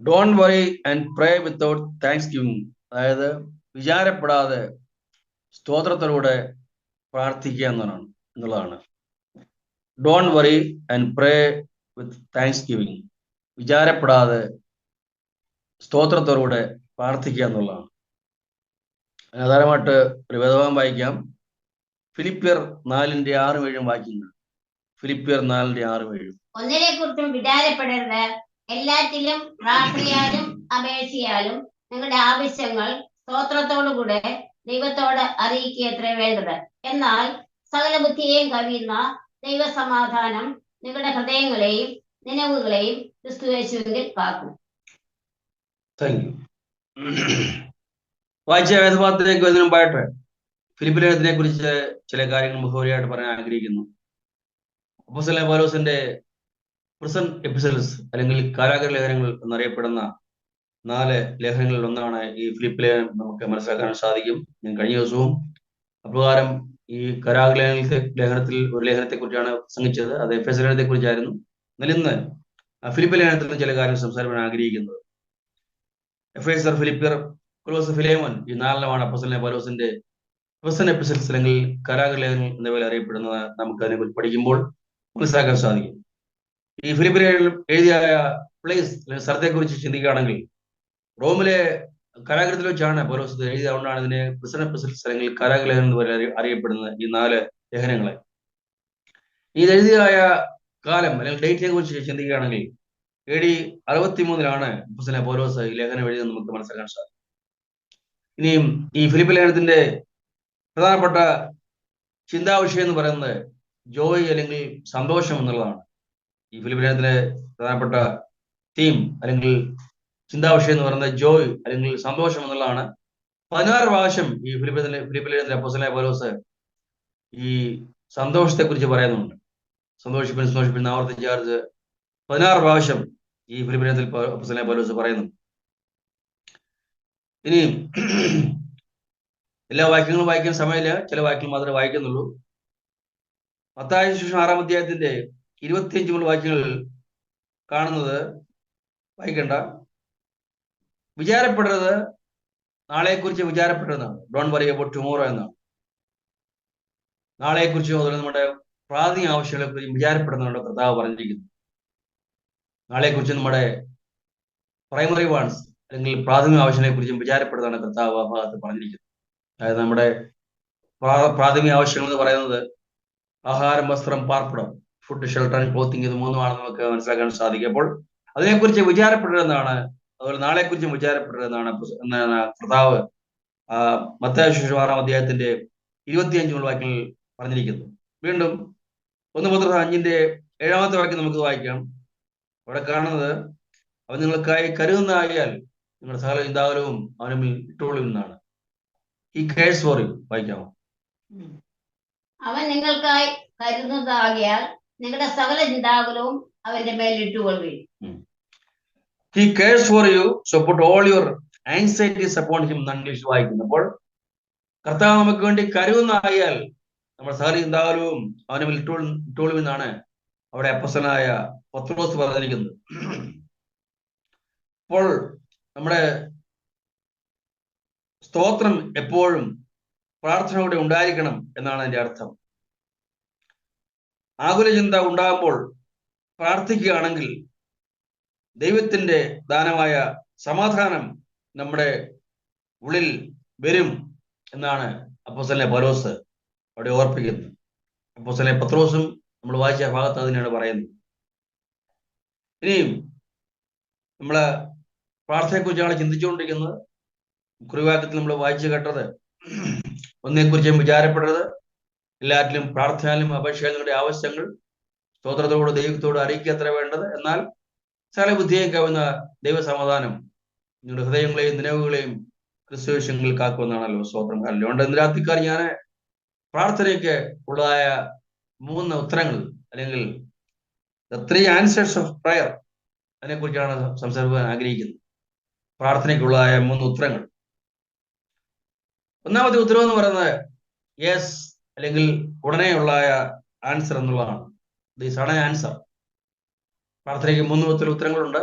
Don't worry and pray without thanksgiving. അതായത് വിചാരപ്പെടാതെ സ്തോത്രത്തിലൂടെ പ്രാർത്ഥിക്കുക എന്നുള്ളതാണ്. Don't worry and pray with thanksgiving. വിചാരപ്പെടാതെ സ്തോത്രത്തോടെ പ്രാർത്ഥിക്കുക എന്നുള്ളതാണ്. ആധാരമായിട്ട് ഒരു വേദഭാഗം വായിക്കാം. ഫിലിപ്പിയർ 4:6-7 വാക്യങ്ങൾ. ഫിലിപ്പിയർ 4:6-7. ഒന്നിനെ കുറിച്ചും വിചാരപ്പെടരുത്, എല്ലാറ്റിലും പ്രാർത്ഥനയാലും അപേക്ഷയാലും നിങ്ങളുടെ ആവശ്യങ്ങൾ സ്തോത്രത്തോടുകൂടെ ദൈവത്തോട് അറിയിക്കുകയത്രേ വേണ്ടത്. എന്നാൽ സകല ബുദ്ധിയെയും കവിയുന്ന ദൈവസമാധാനം നിങ്ങളുടെ ഹൃദയങ്ങളെയും നിലവുകളെയും ക്രിസ്തുയേശുവിൽ കാക്കും. Thank you. വായിച്ച വേദഭാഗത്തിലേക്ക് വരുന്നതിന് മുമ്പായിട്ട് ഫിലിപ്പിയനെ കുറിച്ച് ചില കാര്യങ്ങൾ മുഖവരിയായിട്ട് പറയാൻ ആഗ്രഹിക്കുന്നു. അപ്പോസ്തലനായ പൗലോസിന്റെ പ്രിസൺ എപ്പിസോഡ്സ് അല്ലെങ്കിൽ കാരാഗൃഹ ലേഖനങ്ങൾ എന്നറിയപ്പെടുന്ന 4 ലേഖനങ്ങളിൽ ഒന്നാണ് ഈ ഫിലിപ്പ് ലേഖനം. നമുക്ക് മനസ്സിലാക്കാൻ സാധിക്കും. ഞാൻ കഴിഞ്ഞ ദിവസവും അപ്രകാരം ഈ കാരാഗൃഹ ലേഖനത്തിൽ ഒരു ലേഖനത്തെ കുറിച്ചാണ് പ്രസംഗിച്ചത്. അത് എഫേസ്യ ലേഖനത്തെ കുറിച്ചായിരുന്നു. എന്നാൽ ഇന്ന് ഫിലിപ്പ് ലേഖനത്തിൽ നിന്ന് ചില കാര്യങ്ങൾ സംസാരിക്കാൻ ആഗ്രഹിക്കുന്നത്. എഫേസർ, ഫിലിപ്പിയർ, കൊലോസ്, ഫിലേമോൻ ഈ 4 അപ്പോസ്തലനായ പൗലോസിന്റെ പ്രിസൺ എപ്പിസോഡ്സ് അല്ലെങ്കിൽ കാരാഗൃഹ ലേഖനങ്ങൾ എന്നിവയിൽ അറിയപ്പെടുന്നത്. നമുക്ക് അതിനെക്കുറിച്ച് പഠിക്കുമ്പോൾ മനസ്സിലാക്കാൻ സാധിക്കും. ഈ ഫിലിപ്പിയർ എഴുതിയ പ്ലേസ് സ്ഥലത്തെക്കുറിച്ച് ചിന്തിക്കുകയാണെങ്കിൽ റോമിലെ കാരാഗൃഹത്തിൽ വെച്ചാണ് പൗലോസ് എഴുതിയത്. അതുകൊണ്ടാണ് ഇതിനെ പ്രിസൺ എപ്പിസോഡ്സ് അല്ലെങ്കിൽ കാരാഗൃഹ ലേഖനം എന്ന് അറിയപ്പെടുന്നത്. ഈ 4 ലേഖനങ്ങളെ ഇത് എഴുതിയായ കാലം അല്ലെങ്കിൽ ഡേറ്റിനെ കുറിച്ച് ചിന്തിക്കുകയാണെങ്കിൽ AD 63 അപ്പോസ്തലനായ പൗലോസ് ഈ ലേഖനം എഴുതിയത് നമുക്ക് മനസ്സിലാക്കാൻ സാധിക്കും. ഇനിയും ഈ ഫിലിപ്പ് ലേഖനത്തിന്റെ പ്രധാനപ്പെട്ട ചിന്താവിഷയം എന്ന് പറയുന്നത് ജോയ് അല്ലെങ്കിൽ സന്തോഷം എന്നുള്ളതാണ്. ഈ ഫിലിപ്പ് ലേഖനത്തിലെ പ്രധാനപ്പെട്ട തീം അല്ലെങ്കിൽ ചിന്താവിഷയം എന്ന് പറയുന്നത് ജോയ് അല്ലെങ്കിൽ സന്തോഷം എന്നുള്ളതാണ്. 16 പ്രാവശ്യം ഈ ഫിലിപ്പ് ലേഖനത്തിലെ അപ്പോസ്തലനായ പൗലോസ് ഈ സന്തോഷത്തെ കുറിച്ച് പറയുന്നുണ്ട്. സന്തോഷിപ്പിൻ ആവർത്തിച്ച് 16 പ്രാവശ്യം ഈ ഫിലിപ്പ് ലേഖനത്തിൽ അപ്പോസ്തലനായ പൗലോസ് പറയുന്നു. ഇനി എല്ലാ വാക്യങ്ങളും വായിക്കാൻ സമയമില്ല, ചില വാക്യങ്ങൾ മാത്രമേ വായിക്കുന്നുള്ളൂ. മത്തായി സുവിശേഷം 6-ാം അധ്യായത്തിന്റെ 25 മുതൽ വാക്യങ്ങൾ കാണുന്നത് വായിക്കണ്ട. വിചാരപ്പെടരുത്, നാളെക്കുറിച്ച് വിചാരപ്പെടരുതാണ്. ഡോണ്ട് വറി അബൌട്ട് ടുമോറോ എന്നാണ്. നാളെക്കുറിച്ച് അതുപോലെ നമ്മുടെ പ്രാഥമിക ആവശ്യങ്ങളെ കുറിച്ച് വിചാരപ്പെടുന്നതാണ് കർത്താവ് പറഞ്ഞിരിക്കുന്നത്. നാളെക്കുറിച്ച് നമ്മുടെ പ്രൈമറി വാൺസ് അല്ലെങ്കിൽ പ്രാഥമിക ആവശ്യങ്ങളെ കുറിച്ചും വിചാരപ്പെടുന്നതാണ് കർത്താവ് ആ ഭാഗത്ത് പറഞ്ഞിരിക്കുന്നത്. അതായത് നമ്മുടെ പ്രാഥമിക ആവശ്യങ്ങൾ എന്ന് പറയുന്നത് ആഹാരം, വസ്ത്രം, പാർപ്പിടം, ഫുഡ്, ഷെൽട്ടർ ആൻഡ് ക്ലോത്തിങ്, ഇത് 3 നമുക്ക് മനസ്സിലാക്കാൻ സാധിക്കും. അപ്പോൾ അതിനെക്കുറിച്ച് വിചാരപ്പെടരുതെന്നാണ്, അതുപോലെ നാളെക്കുറിച്ചും വിചാരപ്പെടരുതെന്നാണ് കർത്താവ് മത്തായി സുവിശേഷം 6-ാം അധ്യായത്തിന്റെ 25 മുതൽ വാക്യങ്ങൾ പറഞ്ഞിരിക്കുന്നു. വീണ്ടും 1 പത്രോസ് 5-ന്റെ 7-ാമത്തെ വാക്യം നമുക്ക് വായിക്കാം. അവിടെ കാണുന്നത് അവൻ നിങ്ങൾക്കായി കരുതുന്നതായാൽ നിങ്ങളുടെ സകല ചിന്താകുലവും അവന് ഇട്ടോളും എന്നാണ്. ഈ കേഴ്സ് ഫോർ യു വായിക്കാമോ? അവൻ നിങ്ങൾക്കായി കരുതുന്നതാകിയാൽ നിങ്ങളുടെ സകല ചിന്താകുലവും അവന്റെ മേൽ ഇട്ടുകൊള്ളുകയും. He cares for you, so put all your anxieties upon him എന്ന് ഇംഗ്ലീഷ് വായിക്കുന്നപ്പോൾ കർത്താവ് നമുക്ക് വേണ്ടി കരുതുന്നതായാൽ നമ്മുടെ സകല ചിന്താകുലവും അവന് മേൽ ഇട്ടോളും എന്നാണ് അവിടെ അപ്പോസ്തലനായ പത്രോസ് പറഞ്ഞിരിക്കുന്നത്. അപ്പോൾ നമ്മുടെ സ്തോത്രം എപ്പോഴും പ്രാർത്ഥനയോടെ ഉണ്ടായിരിക്കണം എന്നാണ് അതിന്റെ അർത്ഥം. ആകുല ചിന്ത ഉണ്ടാകുമ്പോൾ പ്രാർത്ഥിക്കുകയാണെങ്കിൽ ദൈവത്തിന്റെ ദാനമായ സമാധാനം നമ്മുടെ ഉള്ളിൽ വരും എന്നാണ് അപ്പോസ്തലനായ പൗലോസ് അവിടെ ഓർപ്പിക്കുന്നത്. അപ്പോസ്തലനായ പത്രോസും നമ്മൾ വായിച്ച ഭാഗത്ത് അതിനാണ് പറയുന്നത്. ഇനിയും നമ്മള് പ്രാർത്ഥനയെക്കുറിച്ചാണ് ചിന്തിച്ചുകൊണ്ടിരിക്കുന്നത്. കുറിവാക്യത്തിൽ നമ്മൾ വായിച്ചു കേട്ടത് ഒന്നിനെക്കുറിച്ചും വിചാരപ്പെടരുത്, എല്ലാറ്റിലും പ്രാർത്ഥനയിലും അപേക്ഷയിലും ആവശ്യങ്ങൾ സ്തോത്രത്തോട് ദൈവത്തോട് അറിയിക്കുക അത്ര വേണ്ടത്. എന്നാൽ സകല ബുദ്ധിയെ കവിയുന്ന ദൈവസമാധാനം നിങ്ങളുടെ ഹൃദയങ്ങളെയും നിലവുകളെയും ക്രിസ്തുയേശുവിൽ കാക്കുമെന്നാണല്ലോ സ്തോത്രം. അതുകൊണ്ട് ഇന്ന് രാത്രിക്കാർ ഞാൻ പ്രാർത്ഥനയ്ക്ക് ഉള്ളതായ 3 ഉത്തരങ്ങൾ അല്ലെങ്കിൽ the 3 answers of prayer അതിനെക്കുറിച്ചാണ് സംസാരിക്കാൻ ആഗ്രഹിക്കുന്നത്. പ്രാർത്ഥനയ്ക്കുള്ളതായ 3 ഉത്തരങ്ങൾ. ഒന്നാമത്തെ ഉത്തരവ് എന്ന് പറയുന്നത് യെസ് അല്ലെങ്കിൽ ഉടനെയുള്ള ആൻസർ എന്നുള്ളതാണ്. The sudden answer. പ്രാർത്ഥനയ്ക്ക് 3 ഉത്തരങ്ങളുണ്ട്.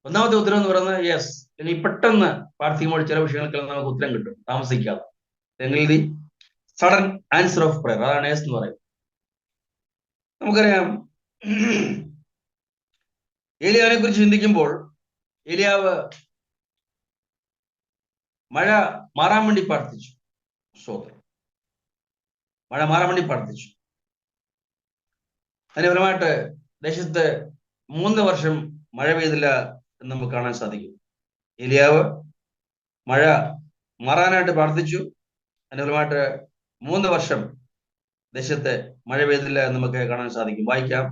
ഒന്നാമത്തെ ഉത്തരം എന്ന് പറയുന്നത് യെസ്. ഇനി പെട്ടെന്ന് പ്രാർത്ഥിക്കുമ്പോൾ ചില വിഷയങ്ങൾക്കെല്ലാം നമുക്ക് ഉത്തരം കിട്ടും, താമസിക്കാതെ. എങ്കിൽ the sudden answer of prayer, അതാണ് യെസ് എന്ന് പറയുന്നത്. നമുക്കറിയാം, ഏലിയാവിനെ കുറിച്ച് ചിന്തിക്കുമ്പോൾ ഏലിയാവ് മഴ മാറാൻ വേണ്ടി പ്രാർത്ഥിച്ചു. സ്തോത്രം. മഴ മാറാൻ വേണ്ടി പ്രാർത്ഥിച്ചു. അതിന് ഫലമായിട്ട് ദേശത്ത് 3 വർഷം മഴ പെയ്തില്ല എന്ന് നമുക്ക് കാണാൻ സാധിക്കും. ഏലിയാവ് മഴ മാറാനായിട്ട് പ്രാർത്ഥിച്ചു. അതിന് ഫലമായിട്ട് 3 വർഷം ദേശത്ത് മഴ പെയ്തില്ല എന്ന് നമുക്ക് കാണാൻ സാധിക്കും. വായിക്കാം,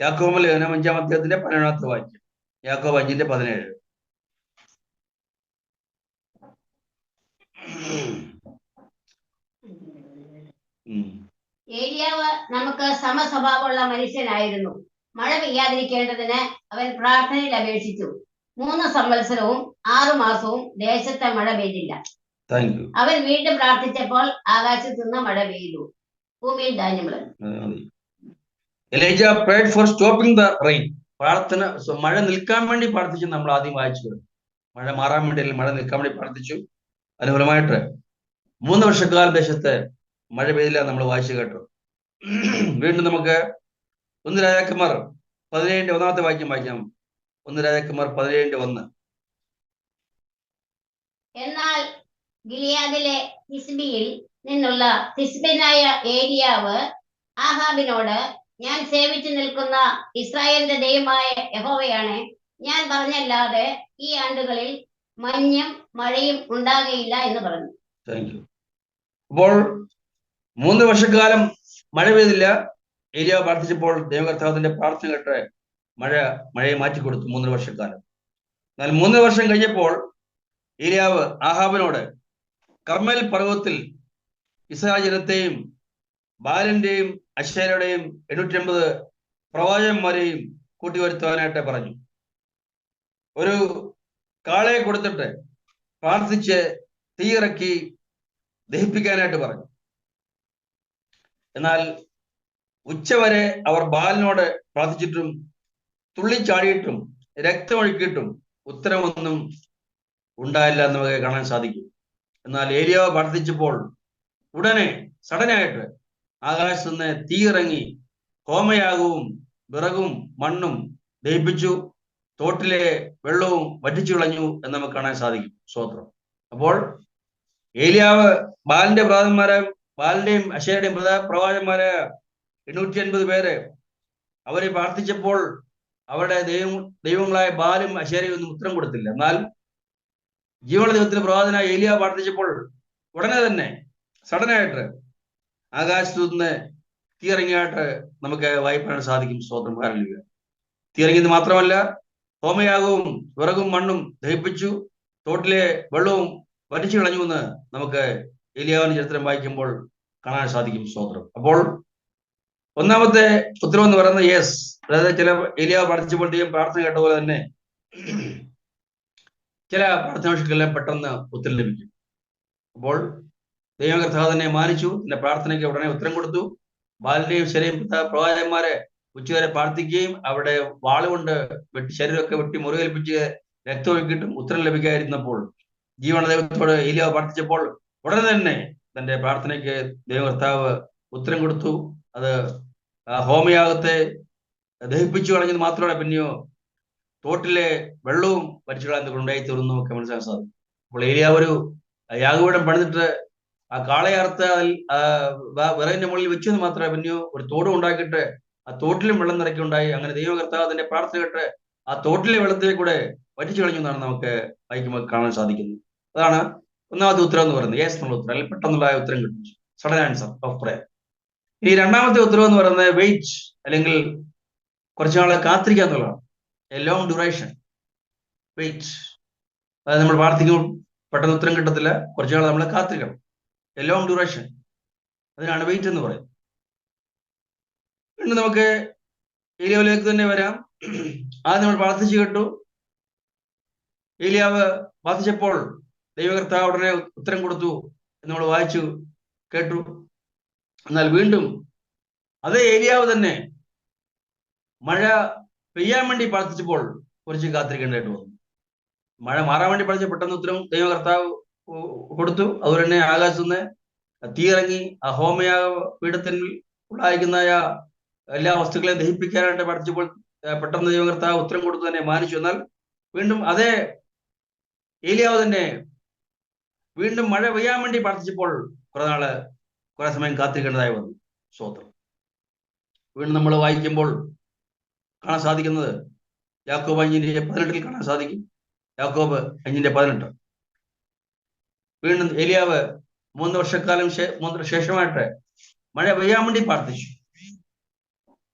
യാക്കോബ് ലേഖനം 5-ാം അധ്യായത്തിന്റെ 17-ാമത്തെ വാക്യം. യാക്കോബ് 5:17. ഏലിയാവ് നമുക്ക് സമസ്വഭാവമുള്ള മനുഷ്യനായിരുന്നു. മഴ പെയ്യാതിരിക്കേണ്ടതിന് അവൻ പ്രാർത്ഥനയിൽ അപേക്ഷിച്ചു. 3 സംവത്സരവും 6 മാസവും ദേശത്തെ മഴ പെയ്തില്ല. അവൻ വീണ്ടും പ്രാർത്ഥിച്ചപ്പോൾ ആകാശത്തു നിന്ന് മഴ പെയ്തു, ഭൂമിയിൽ ധാന്യം വിളഞ്ഞു. എലീജ prayed for stopping the rain. പ്രാർത്ഥന മഴ നിൽക്കാൻ വേണ്ടി പ്രാർത്ഥിച്ചു. നമ്മൾ ആദ്യം വായിച്ചു, മഴ മാറാൻ വേണ്ടി അല്ലെങ്കിൽ മഴ നിൽക്കാൻ വേണ്ടി പ്രാർത്ഥിച്ചു. അനുകൂലമായിട്ട് 3 വർഷക്കാലം ദേശത്ത് മഴ പെയ്തില്ല നമ്മൾ വായിച്ചു കേട്ടു. വീണ്ടും നമുക്ക് 1 രാജാക്കന്മാർ 17-ന്റെ 1-ാമത്തെ വാക്യം വായിക്കാം. 1 രാജാക്കന്മാർ 17-1. എന്നാൽ ഗിലിയാദിലെ തിസ്ബിയിൽ നിന്നുള്ള തിസ്ബിനായ ഏലിയാവ് ആഹാബിനോട്, ഞാൻ സേവിച്ചു നിൽക്കുന്ന ഇസ്രായേലിന്റെ ദൈവമായ യഹോവയാണ് ഞാൻ പറഞ്ഞല്ലാതെ ഈ ആണ്ടുകളിൽ മഞ്ഞും മഴയും ഉണ്ടാകയില്ല എന്ന് പറഞ്ഞു. അപ്പോൾ 3 വർഷക്കാലം മഴ പെയ്തില്ല. ഏലിയാവ് പ്രാർത്ഥിച്ചപ്പോൾ ദൈവകർത്താവിന്റെ പ്രാർത്ഥന കേട്ട് മഴയെ മാറ്റിക്കൊടുത്തു 3 വർഷക്കാലം. എന്നാൽ 3 വർഷം കഴിഞ്ഞപ്പോൾ ഏലിയാവ് ആഹാബിനോട് കർമ്മൽ പർവ്വതത്തിൽ ഇസ്രായേൽ ജനത്തെയും ബാലിന്റെയും അശേരയുടെയും 850 പ്രവാചകന്മാരെയും കൂട്ടിവരുത്തുവാനായിട്ട് പറഞ്ഞു. ഒരു കാളയെ കൊടുത്തിട്ട് പ്രാർത്ഥിച്ച് തീയിറക്കി ദഹിപ്പിക്കാനായിട്ട് പറഞ്ഞു. എന്നാൽ ഉച്ചവരെ അവർ ബാലിനോട് പ്രാർത്ഥിച്ചിട്ടും തുള്ളിച്ചാടിയിട്ടും രക്തമൊഴുക്കിയിട്ടും ഉത്തരമൊന്നും ഉണ്ടായില്ല എന്ന് നമുക്ക് കാണാൻ സാധിക്കും. എന്നാൽ ഏലിയാവ് പ്രാർത്ഥിച്ചപ്പോൾ ഉടനെ സഡനായിട്ട് ആകാശത്ത് നിന്ന് തീയിറങ്ങി ഹോമയാഗവും വിറകും മണ്ണും ദഹിപ്പിച്ചു, തോട്ടിലെ വെള്ളവും വറ്റിച്ചു കളഞ്ഞു എന്ന് നമുക്ക് കാണാൻ സാധിക്കും. സ്തോത്രം. അപ്പോൾ ഏലിയാവ് ബാലിന്റെയും അശേരയുടെയും പ്രവാചകന്മാരെ 850 പേര് അവരെ പ്രാർത്ഥിച്ചപ്പോൾ അവരുടെ ദൈവങ്ങളായ ബാലും അശേരയും ഒന്നും ഉത്തരം കൊടുത്തില്ല. എന്നാൽ ജീവനുള്ള ദൈവത്തിന്റെ പ്രവാചകനായ ഏലിയാവ് പ്രാർത്ഥിച്ചപ്പോൾ ഉടനെ തന്നെ സഡനായിട്ട് ആകാശത്തു നിന്ന് തീയിറങ്ങിയായിട്ട് നമുക്ക് വായിപ്പാൻ സാധിക്കും. സ്തോത്രം. ഹല്ലേലൂയ. തീയിറങ്ങിയത് മാത്രമല്ല, ഹോമയാഗവും വിറകും മണ്ണും ദഹിപ്പിച്ചു, തോട്ടിലെ വെള്ളവും വറ്റിച്ചു കളഞ്ഞു എന്ന് നമുക്ക് ഏലിയാവിന്റെ ചരിത്രം വായിക്കുമ്പോൾ കാണാൻ സാധിക്കും. സ്തോത്രം. അപ്പോൾ ഒന്നാമത്തെ ഉത്തരവ് എന്ന് പറയുന്നത് യെസ്. അതായത് ചില ഏലിയാവ് പ്രാർത്ഥിച്ചപ്പോൾ ദൈവം പ്രാർത്ഥന കേട്ട പോലെ തന്നെ ചില പ്രാർത്ഥനാവശ്യക്കെല്ലാം പെട്ടെന്ന് ഉത്തരം ലഭിക്കും. അപ്പോൾ ദൈവകർത്താവ് തന്നെ മാനിച്ചു, എന്റെ പ്രാർത്ഥനയ്ക്ക് ഉടനെ ഉത്തരം കൊടുത്തു. ബാലിന്റെയും ശരീരം പ്രവാചകന്മാരെ ഉച്ചവരെ പ്രാർത്ഥിക്കുകയും അവിടെ വാളുകൊണ്ട് ശരീരമൊക്കെ വെട്ടി മുറിവേൽപ്പിച്ച് രക്തമൊഴുക്കിയിട്ടും ഉത്തരം ലഭിക്കാതിരുന്നപ്പോൾ ജീവന ദൈവത്തോട് ഏലിയാവ് പ്രാർത്ഥിച്ചപ്പോൾ ഉടനെ തന്നെ തന്റെ പ്രാർത്ഥനയ്ക്ക് ദൈവകർത്താവ് ഉത്തരം കൊടുത്തു. അത് ഹോമയാഗത്തെ ദഹിപ്പിച്ചു കളഞ്ഞത് മാത്രമല്ല, പിന്നെയോ തോട്ടിലെ വെള്ളവും വരിച്ചു കളയാൻ ഉണ്ടായി തീർന്നു ഒക്കെ മനസ്സിലാക്കാൻ സാധിക്കും. അപ്പോൾ ഏലിയാവ് ഒരു യാഗപീഠം പണിതിട്ട് ആ കാളയർത്ത് അതിൽ വിറകിന്റെ മുകളിൽ വെച്ചെന്ന് മാത്രമേ, പിന്നെയോ ഒരു തോടും ഉണ്ടാക്കിയിട്ട് ആ തോട്ടിലും വെള്ളം നിറയ്ക്കുണ്ടായി. അങ്ങനെ ദൈവകർത്താവ് അതിന്റെ പ്രാർത്ഥന കേട്ട് ആ തോട്ടിലെ വെള്ളത്തിലെ കൂടെ വറ്റിച്ചു കളഞ്ഞു എന്നാണ് നമുക്ക് വായിക്കുമ്പോൾ കാണാൻ സാധിക്കുന്നത്. അതാണ് ഒന്നാമത്തെ ഉത്തരം എന്ന് പറയുന്നത്, യെസ് എന്നുള്ള ഉത്തരം, അല്ലെങ്കിൽ പെട്ടെന്നുള്ള ഉത്തരം കിട്ടും, സഡൻ ആൻസർ ഓഫ് പ്രയർ. ഇനി രണ്ടാമത്തെ ഉത്തരവ് എന്ന് പറയുന്നത് വെയിറ്റ്, അല്ലെങ്കിൽ കുറച്ചു നാളെ കാത്തിരിക്കുക എന്നുള്ളതാണ്. A long duration, wait. അതായത് നമ്മൾ പ്രാർത്ഥിക്കുമ്പോൾ പെട്ടെന്ന് ഉത്തരം കിട്ടത്തില്ല, കുറച്ചു നാൾ നമ്മൾ കാത്തിരിക്കണം. എ ലോങ് ഡ്യൂറേഷൻ, അതിനാണ് വെയിറ്റ് എന്ന് പറയുന്നത്. വീണ്ടും നമുക്ക് ഏലിയാവിലേക്ക് തന്നെ വരാം. ആദ്യം നമ്മൾ പ്രാർത്ഥിച്ചു കേട്ടു. ഏലിയാവ് പ്രാർത്ഥിച്ചപ്പോൾ ദൈവകർത്താവ് ഉടനെ ഉത്തരം കൊടുത്തു എന്ന് നമ്മൾ വായിച്ചു കേട്ടു. എന്നാൽ വീണ്ടും അതേ ഏലിയാവ് തന്നെ മഴ പെയ്യാൻ വേണ്ടി പ്രാർത്ഥിച്ചപ്പോൾ കുറച്ച് കാത്തിരിക്കേണ്ടതായിട്ട് വന്നു. മഴ മാറാൻ വേണ്ടി പ്രാർത്ഥിച്ച പെട്ടെന്ന് ഉത്തരം ദൈവ കർത്താവ് കൊടുത്തു. അതുപോലെ തന്നെ ആകാശത്ത് നിന്ന് തീയിറങ്ങി ആ ഹോമയാഗ പീഠത്തിൽ ഉണ്ടായിരിക്കുന്ന എല്ലാ വസ്തുക്കളെയും ദഹിപ്പിക്കാനായിട്ട് പ്രാർത്ഥിച്ചപ്പോൾ പെട്ടെന്ന് ദൈവ കർത്താവ് ഉത്തരം കൊടുത്തു തന്നെ മാനിച്ചു. എന്നാൽ വീണ്ടും അതേ ഏലിയാവ് തന്നെ വീണ്ടും മഴ പെയ്യാൻ വേണ്ടി പ്രാർത്ഥിച്ചപ്പോൾ കുറെ സമയം കാത്തിരിക്കേണ്ടതായി വന്നു. സ്തോത്രം. വീണ്ടും നമ്മൾ വായിക്കുമ്പോൾ കാണാൻ സാധിക്കുന്നത് യാക്കോബ് 5:18 കാണാൻ സാധിക്കും. യാക്കോബ് 5:18. വീണ്ടും ഏലിയാവ് 3 വർഷക്കാലം ശേഷമായിട്ട് മഴ പെയ്യാൻ വേണ്ടി പ്രാർത്ഥിച്ചു.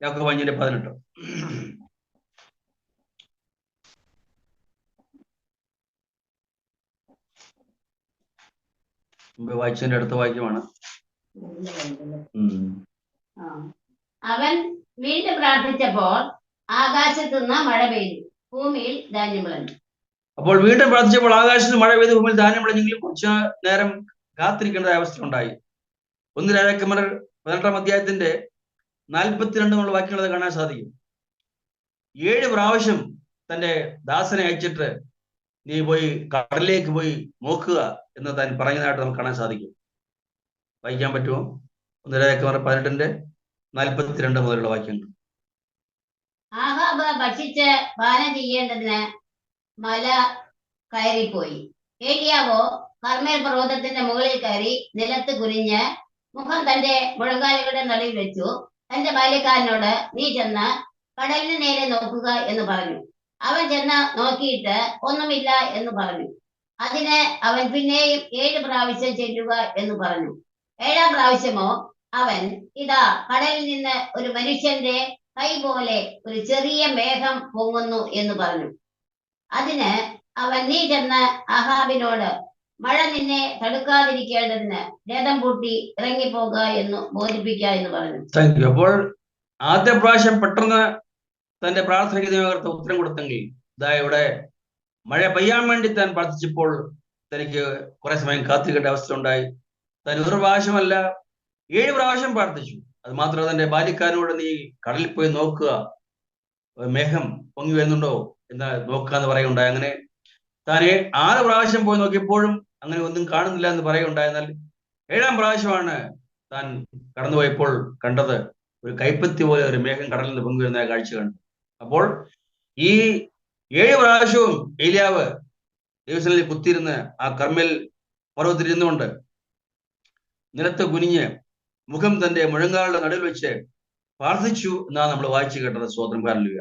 യാക്കോബ് 5:18. മുമ്പ് വായിച്ചതിന്റെ അടുത്ത വാക്യമാണ്. അവൻ വീണ്ടും പ്രാർത്ഥിച്ചപ്പോൾ ആകാശത്തുനിന്ന് മഴ പെയ്തു, ഭൂമിയിൽ ധാന്യം വിളഞ്ഞു. അപ്പോൾ വീണ്ടും പ്രാർത്ഥിച്ചപ്പോൾ ആകാശത്ത് മഴ പെയ്ത് ഭൂമിയിൽ ധാന്യം വിളഞ്ഞെങ്കിലും കുറച്ച് നേരം കാത്തിരിക്കേണ്ട അവസ്ഥ ഉണ്ടായി. 1 രാജാക്കന്മാർ 18-ാം അധ്യായത്തിന്റെ 42 വാക്യങ്ങൾ അത് കാണാൻ സാധിക്കും. 7 പ്രാവശ്യം തന്റെ ദാസനെ അയച്ചിട്ട് നീ പോയി കടലിലേക്ക് പോയി നോക്കുക എന്ന് താൻ പറഞ്ഞതായിട്ട് നമുക്ക് കാണാൻ സാധിക്കും. വായിക്കാൻ പറ്റുമോ? 1 രാജാക്കന്മാർ 18:42 മുതലുള്ള വാക്യങ്ങൾ. ആഹാബ് ഭക്ഷിച്ച് പാനം ചെയ്യേണ്ടതിന് മല കയറിപ്പോയി. ഏലിയാവോ കർമ്മേൽ പർവ്വതത്തിന്റെ മുകളിൽ കയറി നിലത്ത് കുനിഞ്ഞ് മുഖം തന്റെ മുഴങ്കാലുകളുടെ നടുവിൽ വെച്ചു. തന്റെ ബാല്യക്കാരനോട് നീ ചെന്ന് കടലിന് നേരെ നോക്കുക എന്ന് പറഞ്ഞു. അവൻ ചെന്ന് നോക്കിയിട്ട് ഒന്നുമില്ല എന്ന് പറഞ്ഞു. അതിന് അവൻ പിന്നെയും 7 പ്രാവശ്യം ചെല്ലുക എന്ന് പറഞ്ഞു. 7-ാം പ്രാവശ്യമോ അവൻ ഇതാ കടലിൽ നിന്ന് ഒരു മനുഷ്യന്റെ കൈ പോലെ ഒരു ചെറിയ മേഘം പൊങ്ങുന്നു എന്ന് പറഞ്ഞു. അതിന് അവൻ നീ ചെന്ന് ആഹാബിനോട് മഴ നിന്നെ തടുക്കാതിരിക്കേണ്ടതിന് രഥം പൂട്ടി ഇറങ്ങിപ്പോക എന്ന് ബോധിപ്പിക്ക എന്ന് പറഞ്ഞു. അപ്പോൾ ആദ്യ പ്രാവശ്യം പെട്ടെന്ന് തന്റെ പ്രാർത്ഥനയ്ക്ക് ദൈവകർത്താവ് ഉത്തരം കൊടുത്തെങ്കിൽ ഇതാ ഇവിടെ മഴ പെയ്യാൻ വേണ്ടി താൻ പ്രാർത്ഥിച്ചപ്പോൾ തനിക്ക് കുറെ സമയം കാത്തിരിക്കേണ്ട അവസ്ഥ ഉണ്ടായി. താൻ 1 പ്രാവശ്യമല്ല 7 പ്രാവശ്യം പ്രാർത്ഥിച്ചു. അത് മാത്രമല്ല തന്റെ ബാല്യക്കാരനോട് നീ കടലിൽ പോയി നോക്കുക, മേഘം പൊങ്ങി വരുന്നുണ്ടോ എന്ന് നോക്കുക എന്ന് പറയുകയുണ്ടായി. അങ്ങനെ താൻ 6 പ്രാവശ്യം പോയി നോക്കിയപ്പോഴും അങ്ങനെ ഒന്നും കാണുന്നില്ല എന്ന് പറയുകയുണ്ടായി. എന്നാൽ 7-ാം പ്രാവശ്യമാണ് താൻ കടന്നുപോയപ്പോൾ കണ്ടത് ഒരു കൈപ്പത്തി പോലെ ഒരു മേഘം കടലിൽ നിന്ന് പൊങ്ങി വരുന്ന കാഴ്ച കണ്ടു. അപ്പോൾ ഈ 7 പ്രാവശ്യവും ഏലിയാവ് ദൈവസന്നിധിയിൽ കുത്തിയിരുന്ന് ആ കർമ്മേൽ പർവ്വതത്തിൽ ഇരുന്നുകൊണ്ട് നിലത്ത് കുനിഞ്ഞ് മുഖം തന്റെ മുഴങ്കാലുടെ നടുവിൽ വെച്ച് പ്രാർത്ഥിച്ചു എന്നാണ് നമ്മൾ വായിച്ചു കേട്ടത്. സ്തോത്രം. ഹല്ലേലൂയ.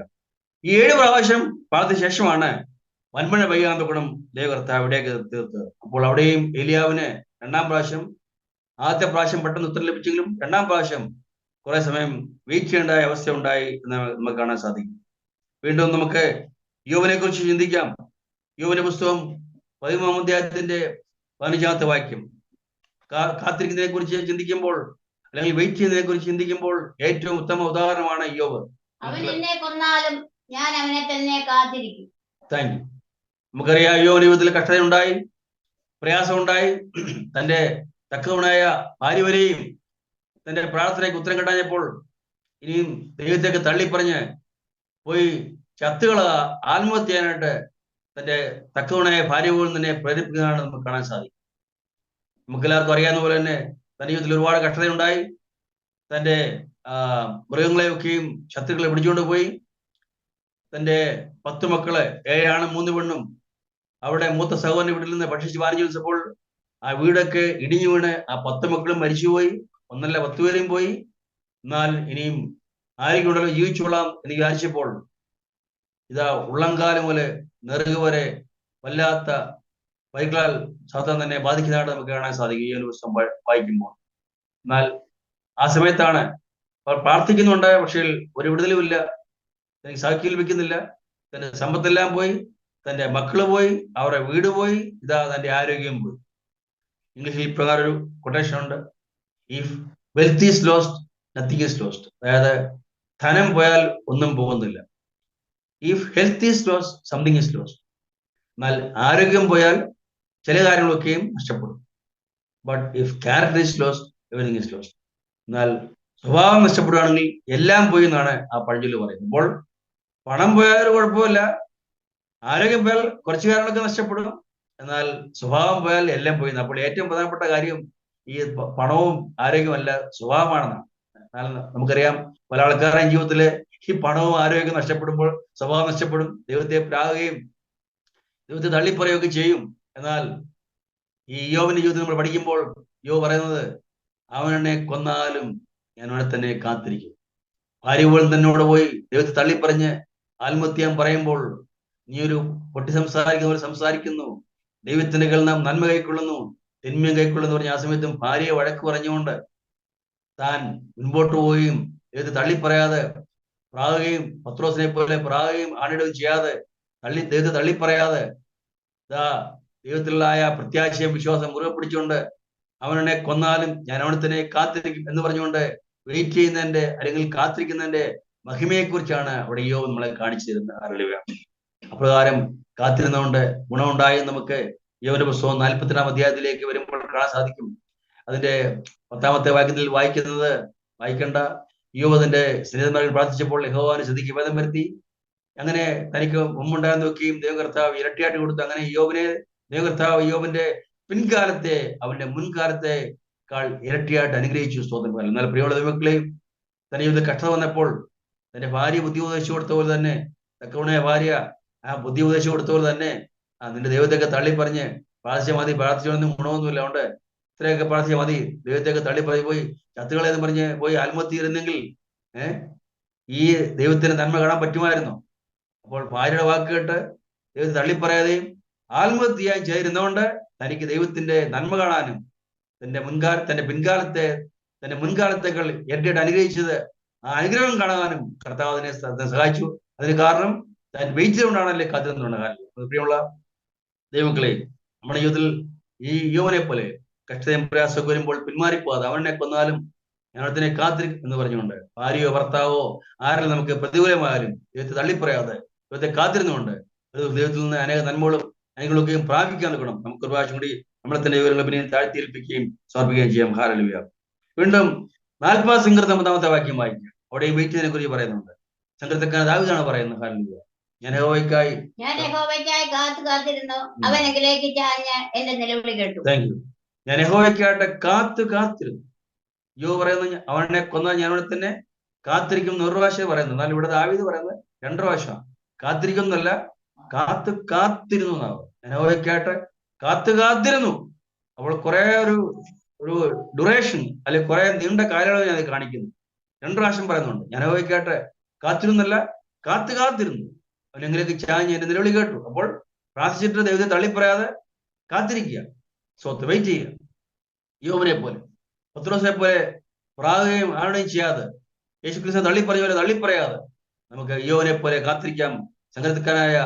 ഈ 7 പ്രാവശ്യം പ്രാർത്ഥിച്ച ശേഷമാണ് വൻമഴ പെയ്യാൻ ഗുണം ദൈവകർത്താവ് അവിടേക്ക് തീർത്ത്. അപ്പോൾ അവിടെയും ഏലിയാവിന് 2-ാം പ്രാവശ്യം, ആദ്യത്തെ പ്രാവശ്യം പെട്ടെന്ന് ഉത്തരം ലഭിച്ചെങ്കിലും 2-ാം പ്രാവശ്യം കുറെ സമയം വെയിറ്റ് ചെയ്യേണ്ട അവസ്ഥ ഉണ്ടായി എന്ന് നമുക്ക് കാണാൻ സാധിക്കും. വീണ്ടും നമുക്ക് യോബിനെ കുറിച്ച് ചിന്തിക്കാം. യോബിന്റെ പുസ്തകം 13-ാം അധ്യായത്തിന്റെ 15-ാമത്തെ വാക്യം. കാത്തിരിക്കുന്നതിനെ കുറിച്ച് ചിന്തിക്കുമ്പോൾ അല്ലെങ്കിൽ വെയിറ്റ് ചെയ്യുന്നതിനെ കുറിച്ച് ചിന്തിക്കുമ്പോൾ ഏറ്റവും ഉത്തമ ഉദാഹരണമാണ് യോബ്. അവൻ എന്നെ കൊന്നാലും ഞാൻ അവനെ തന്നെ കാത്തിരിക്കും. Thank you. നമുക്കറിയാം യോബിന്റെ ജീവിതത്തിൽ കഷ്ടതയുണ്ടായി, പ്രയാസമുണ്ടായി. തന്റെ തക്കവനായ ഭാര്യ വരെയും തന്റെ പ്രാർത്ഥനയ്ക്ക് ഉത്തരം കിട്ടാഞ്ഞപ്പോൾ ഇനിയും ദൈവത്തേക്ക് തള്ളിപ്പറഞ്ഞ് പോയി ചത്തുകള ആത്മഹത്യ ചെയ്യാനായിട്ട് തന്റെ തക്കവനായ ഭാര്യ പോലും തന്നെ പ്രേരിപ്പിക്കുന്നതാണ് നമുക്ക് കാണാൻ സാധിക്കും. നമുക്കെല്ലാവർക്കും അറിയാവുന്ന പോലെ തന്നെ തന്റെ ജീവിതത്തിൽ ഒരുപാട് കഷ്ടതയുണ്ടായി. തന്റെ മൃഗങ്ങളെയൊക്കെയും ശത്രുക്കളെ പിടിച്ചുകൊണ്ട് പോയി. തന്റെ 10 മക്കള്, 7 ആണും 3 പെണ്ണും അവിടെ മൂത്ത സഹോദരന്റെ വീട്ടിൽ നിന്ന് ഭക്ഷിച്ച് വാരിച്ചു വെച്ചപ്പോൾ ആ വീടൊക്കെ ഇടിഞ്ഞു വീണ് ആ 10 മക്കളും മരിച്ചുപോയി. ഒന്നല്ല 10 പേരെയും പോയി. എന്നാൽ ഇനിയും ആരെങ്കിലും ഉണ്ടല്ലോ ജീവിച്ചോളാം എന്ന് വിചാരിച്ചപ്പോൾ ഇതാ ഉള്ളംകാലം പോലെ നെറുക വരെ വല്ലാത്ത വൈകളാൽ സാധാരണ തന്നെ ബാധിക്കുന്നതായിട്ട് നമുക്ക് കാണാൻ സാധിക്കും ഈ ഒരു പുസ്തകം വായിക്കുമ്പോൾ. എന്നാൽ ആ സമയത്താണ് അവർ പ്രാർത്ഥിക്കുന്നുണ്ട്, പക്ഷേ ഒരു വിടുതലും ഇല്ല. തനിക്ക് സൗഖ്യം ലഭിക്കുന്നില്ല. തന്റെ സമ്പത്തെല്ലാം പോയി, തന്റെ മക്കള് പോയി, അവരുടെ വീട് പോയി, ഇതാ തന്റെ ആരോഗ്യം പോയി. ഇംഗ്ലീഷിൽ ഇപ്രകാരം ഒരു കൊട്ടേഷൻ ഉണ്ട്: if wealth is lost nothing is lost. അതായത് ധനം പോയാൽ ഒന്നും പോകുന്നില്ല. If health is lost something is lost. എന്നാൽ ആരോഗ്യം പോയാൽ ചില കാര്യങ്ങളൊക്കെയും നഷ്ടപ്പെടും. But if character is lost everything is lost. എന്നാൽ സ്വഭാവം നഷ്ടപ്പെടുകയാണെങ്കിൽ എല്ലാം പോയി എന്നാണ് ആ പഴഞ്ചൊല്ല് പറയുന്നത്. അപ്പോൾ പണം പോയാൽ കുഴപ്പമില്ല, ആരോഗ്യം പോയാൽ കുറച്ചു കാലങ്ങളൊക്കെ നഷ്ടപ്പെടും, എന്നാൽ സ്വഭാവം പോയാൽ എല്ലാം പോയി. അപ്പോൾ ഏറ്റവും പ്രധാനപ്പെട്ട കാര്യം ഈ പണവും ആരോഗ്യമല്ല, സ്വഭാവമാണെന്നാണ്. എന്നാൽ നമുക്കറിയാം പല ആൾക്കാരുടെയും ജീവിതത്തില് ഈ പണവും ആരോഗ്യം നഷ്ടപ്പെടുമ്പോൾ സ്വഭാവം നഷ്ടപ്പെടും, ദൈവത്തെ പ്രാകുകയും ദൈവത്തെ തള്ളിപ്പറയുകയൊക്കെ ചെയ്യും. എന്നാൽ ഈ യോബിന്റെ ജീവിതത്തിൽ നമ്മൾ പഠിക്കുമ്പോൾ യോബ് പറയുന്നത്, അവനെ കൊന്നാലും ഞാൻ അവനെ തന്നെ കാത്തിരിക്കും. ഭാര്യ പോലും തന്നോട് പോയി ദൈവത്തെ തള്ളിപ്പറഞ്ഞ് ആത്മഹത്യ പറയുമ്പോൾ നീ ഒരു പൊട്ടി സംസാരിക്കുന്ന പോലെ സംസാരിക്കുന്നു, ദൈവത്തിന്റെ കയ്യിൽ നാം നന്മ കൈക്കൊള്ളുന്നു, തിന്മയും കൈക്കൊള്ളുന്നു പറഞ്ഞ ആ സമയത്തും ഭാര്യയെ വഴക്ക് പറഞ്ഞുകൊണ്ട് താൻ മുൻപോട്ട് പോവുകയും ദൈവത്തെ തള്ളിപ്പറയാതെ പ്രാകുകയും പത്രോസിനെ പോലെ പ്രാകുകയും ആണിടുകയും ചെയ്യാതെ ദൈവത്തെ തള്ളിപ്പറയാതെ ദൈവത്തിലുള്ളായ പ്രത്യാശയും വിശ്വാസം മുറുകെ പിടിച്ചുകൊണ്ട് അവനെ കൊന്നാലും ഞാൻ അവനെ തന്നെ കാത്തിരിക്കും എന്ന് പറഞ്ഞുകൊണ്ട് വെയിറ്റ് ചെയ്യുന്നതിന്റെ അല്ലെങ്കിൽ കാത്തിരിക്കുന്നതിന്റെ മഹിമയെക്കുറിച്ചാണ് അവിടെ യോബ് നമ്മളെ കാണിച്ചു തരുന്നത്. ഹല്ലേലൂയ. അപ്രകാരം കാത്തിരുന്നുകൊണ്ട് ഗുണമുണ്ടായി നമുക്ക് യോബിന്റെ പുസ്തകം 42-ാം അധ്യായത്തിലേക്ക് വരുമ്പോൾ കാണാൻ സാധിക്കും. അതിന്റെ 10-ാമത്തെ വാക്യത്തിൽ വായിക്കേണ്ട യോബ് അതിന്റെ സ്നേഹിതന്മാരിൽ പ്രാർത്ഥിച്ചപ്പോൾ യഹോവ ശ്രദ്ധിക്ക് വേദം വരുത്തി, അങ്ങനെ തനിക്ക് മുമ്പുണ്ടാകാൻ നോക്കിയും ദൈവകർത്താവ് ഇരട്ടിയായിട്ട് കൊടുത്തു. അങ്ങനെ ദൈവകർത്താവ് യോബിന്റെ പിൻകാലത്തെ അവന്റെ മുൻകാലത്തെക്കാൾ ഇരട്ടിയായിട്ട് അനുഗ്രഹിച്ചു. സ്തോത്രം. എന്നാൽ പ്രിയമുള്ള ദൈവമക്കളെയും തന്റെ ജീവിതത്തിൽ കഷ്ടത വന്നപ്പോൾ തന്റെ ഭാര്യ ബുദ്ധി ഉപദേശിച്ചു കൊടുത്ത പോലെ തന്നെ, തക്കവണ ഭാര്യ ആ ബുദ്ധി ഉപദേശിച്ചു കൊടുത്ത പോലെ തന്നെ നിന്റെ ദൈവത്തെയൊക്കെ തള്ളിപ്പറഞ്ഞ് പ്രാർത്ഥിച്ചാൽ മതി, പ്രാർത്ഥിച്ചൊന്നും ഗുണമൊന്നുമില്ല, അതുകൊണ്ട് ഇത്രയൊക്കെ പ്രാർത്ഥിച്ചാൽ മതി, ദൈവത്തെയൊക്കെ തള്ളിപ്പറഞ്ഞ് പോയി ചത്തുകളെന്ന് പറഞ്ഞ് പോയി ആത്മഹത്യ ഇരുന്നെങ്കിൽ ഈ ദൈവത്തിന് നന്മ കാണാൻ പറ്റുമായിരുന്നു. അപ്പോൾ ഭാര്യയുടെ വാക്ക് കേട്ട് ദൈവത്തെ തള്ളിപ്പറയാതെയും ആത്മഹത്യയായി ചെയ്തിരുന്നതുകൊണ്ട് തനിക്ക് ദൈവത്തിന്റെ നന്മ കാണാനും തന്റെ മുൻകാലത്തേക്കാൾ ഇരട്ടിയായിട്ട് അനുഗ്രഹിച്ചത് ആ അനുഗ്രഹം കാണാനും കർത്താവ് അതിനെ സഹായിച്ചു. അതിന് കാരണം താൻ വെയിറ്റ് ചെയ്തുകൊണ്ടാണല്ലേ കാത്തിരുന്നുണ്ട്. പ്രിയമുള്ള ദൈവമക്കളെ, നമ്മുടെ ജീവിതത്തിൽ ഈ യോബിനെ പോലെ കഷ്ടതയും പ്രയാസമൊക്കെ വരുമ്പോൾ പിന്മാറിപ്പോകാതെ അവനെ കൊന്നാലും ഞാൻ അതിനെ കാത്തിരിക്കും എന്ന് പറഞ്ഞുകൊണ്ട് ഭാര്യയോ ഭർത്താവോ ആരെങ്കിലും നമുക്ക് പ്രതികൂലമായാലും ദൈവത്തെ തള്ളിപ്പറയാതെ ദൈവത്തെ കാത്തിരുന്നുകൊണ്ട് ദൈവത്തിൽ നിന്ന് അനേക നന്മകളും അനുഗ്രഹങ്ങളൊക്കെയും പ്രാപിക്കാൻ നിൽക്കണം. നമുക്ക് ഒരു പ്രാവശ്യം കൂടി നമ്മളെ തന്നെ വിവരങ്ങൾ പിന്നെ താഴ്ത്തിയേൽപ്പിക്കുകയും സമർപ്പിക്കുകയും ചെയ്യാം. ഹല്ലേലൂയ. വീണ്ടും 40-ാം സങ്കീർത്തനം 1-ാമത്തെ വാക്യം വായിക്കുക. അവിടെ വെയിറ്റിനെ കുറിച്ച് പറയുന്നുണ്ട്. സങ്കീർത്തക്കാരൻ ദാവീദാണ് പറയുന്നത്. ഹല്ലേലൂയ. ഞാൻ യഹോവയ്ക്കായി കാത്തിരുന്നു, അവനെങ്കിലേക്ക് ചാഞ്ഞ് എന്റെ നിലവിളി കേട്ടു. Thank you. ഞാൻ യഹോവയ്ക്കായിട്ട് കാത്തിരുന്നു. യോബ് പറയുന്നത് അവനെ കൊന്നാൽ ഞാൻ അവിടെ തന്നെ കാത്തിരിക്കും എന്ന് ഒരു പ്രാവശ്യം പറയുന്നു. എന്നാൽ ഇവിടെ ദാവീദ് പറയുന്നത് 2 പ്രാവശ്യം. കാത്തിരിക്കുന്നല്ല, കാത്തിരുന്നു എന്നാവും. ഞാൻ യഹോവയ്ക്കായിട്ട് കാത്തിരുന്നു. അപ്പോൾ കുറെ ഒരു ഡ്യൂറേഷൻ അല്ലെങ്കിൽ കുറെ നീണ്ട കാലയളവ് ഞാൻ കാണിക്കുന്നു. 2 പ്രാവശ്യം പറയുന്നുണ്ട്. ഞാൻ യഹോവയ്ക്കായിട്ട് കാത്തിരുന്നല്ല, കാത്തിരുന്നു. അവനെങ്കിലേക്ക് ചാഞ്ഞ് എന്റെ നിലവിളി കേട്ടു. അപ്പോൾ പ്രാർത്ഥിച്ചിട്ട് ദൈവത്തെ തള്ളിപ്പറയാതെ കാത്തിരിക്കുക, വെയിറ്റ് ചെയ്യുക. യോബിനെ പോലെ പത്രോസിനെ പോലെ പ്രാകുകയും ആരുടെയും ചെയ്യാതെ, യേശുക്രിസ്തു തള്ളിപ്പറഞ്ഞ പോലെ തള്ളിപ്പറയാതെ നമുക്ക് യോബിനെ പോലെ കാത്തിരിക്കാം. സങ്കീർത്തനക്കാരനായ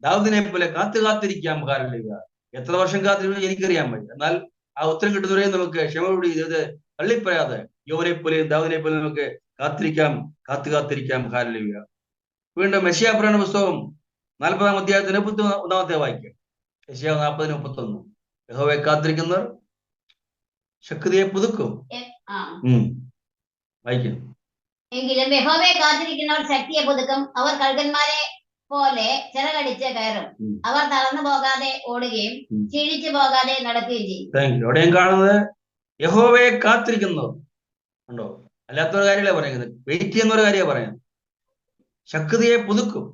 ദാവീദിനെ പോലെ കാത്തിരിക്കാം. ഹല്ലേലൂയ. എത്ര വർഷം കാത്തിരിക്കുന്നു എനിക്കറിയാൻ പറ്റും. എന്നാൽ ആ ഉത്തരം കിട്ടുന്നവരെ നമുക്ക് ക്ഷമയോടുകൂടി ദൈവത്തെ തള്ളിപ്പറയാതെ യോബിനെ പോലെയും ദാവീദിനെ പോലെ നമുക്ക് കാത്തിരിക്കാം. ഹല്ലേലൂയ. വീണ്ടും യെശയ്യാ പ്രവചന പുസ്തകം 40-ാം അധ്യായത്തിന് 31-ാമത്തെ വാക്യം. യെശയ്യാ 40:31. യഹോവയെ കാത്തിരിക്കുന്നവർ ശക്തിയെ പുതുക്കും. വായിക്കും. എങ്കിലും യഹോവയെ കാത്തിരിക്കുന്നവർ ശക്തിയെ പുതുക്കും, അവർ കഴുകന്മാരെ പോലെ ചിറകടിച്ച് കയറും, അവർ തളർന്നു പോകാതെ ഓടുകയും ക്ഷീണിച്ചു പോകാതെ നടക്കുകയും ചെയ്യും. എവിടെയും കാണുന്നത് യഹോവയെ കാത്തിരിക്കുന്നവർ ഉണ്ടോ? അല്ലാത്തൊരു കാര്യമല്ലേ പറയുന്നത്, വെയിറ്റ് ചെയ്യുന്ന ഒരു കാര്യമാണ് പറയുന്നത്. ശക്തിയെ പുതുക്കും,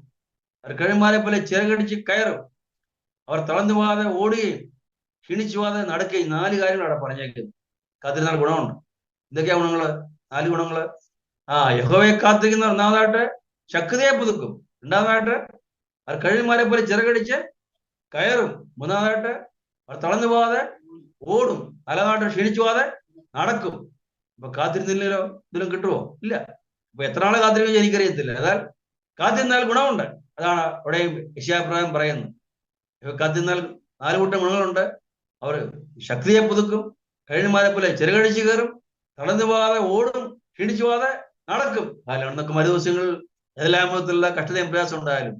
അവർ കഴുകന്മാരെ പോലെ ചിറകടിച്ച് കയറും, അവർ തളർന്നു പോകാതെ ഓടുകയും ക്ഷീണിച്ചു പോകാതെ നടക്കുകയും. 4 കാര്യങ്ങളാണ് പറഞ്ഞേക്കുന്നത്. കാത്തിരുന്നാൽ ഗുണമുണ്ട്. എന്തൊക്കെയാ ഗുണങ്ങള്? 4 ഗുണങ്ങള്. യഹോവയെ കാത്തിരിക്കുന്നവർ ഒന്നാമതായിട്ട് ശക്തിയെ പുതുക്കും, രണ്ടാമതായിട്ട് അവർ കഴുകന്മാരെ പോലെ ചിറകടിച്ച് കയറും, മൂന്നാമതായിട്ട് അവർ തളർന്നു പോകാതെ ഓടും, നാലാമതായിട്ട് ക്ഷീണിച്ചു പോകാതെ നടക്കും. അപ്പൊ കാത്തിരുന്നില്ലല്ലോ, ഇതിലും കിട്ടുമോ? ഇല്ല. അപ്പൊ എത്ര നാളെ കാത്തിരിക്കും എനിക്കറിയത്തില്ല. എന്നാൽ കാത്തിരുന്നാൽ ഗുണമുണ്ട്. അതാണ് അവിടെ യെശയ്യാ പ്രവചനം പറയുന്നത്. കാത്തിരുന്നാൽ 4 കൂട്ടം ഗുണങ്ങളുണ്ട്. അവർ ശക്തിയെ പുതുക്കും, കഴുകന്മാരെ പോലെ ചിറകടിച്ച് കയറും, തളർന്നു പോകാതെ ഓടും, ക്ഷീണിച്ചു പോകാതെ നടക്കും. നമുക്ക് മരുദിവസങ്ങളിൽ ഏതെല്ലാം വിധത്തിലുള്ള കഷ്ടതയും പ്രയാസം ഉണ്ടായാലും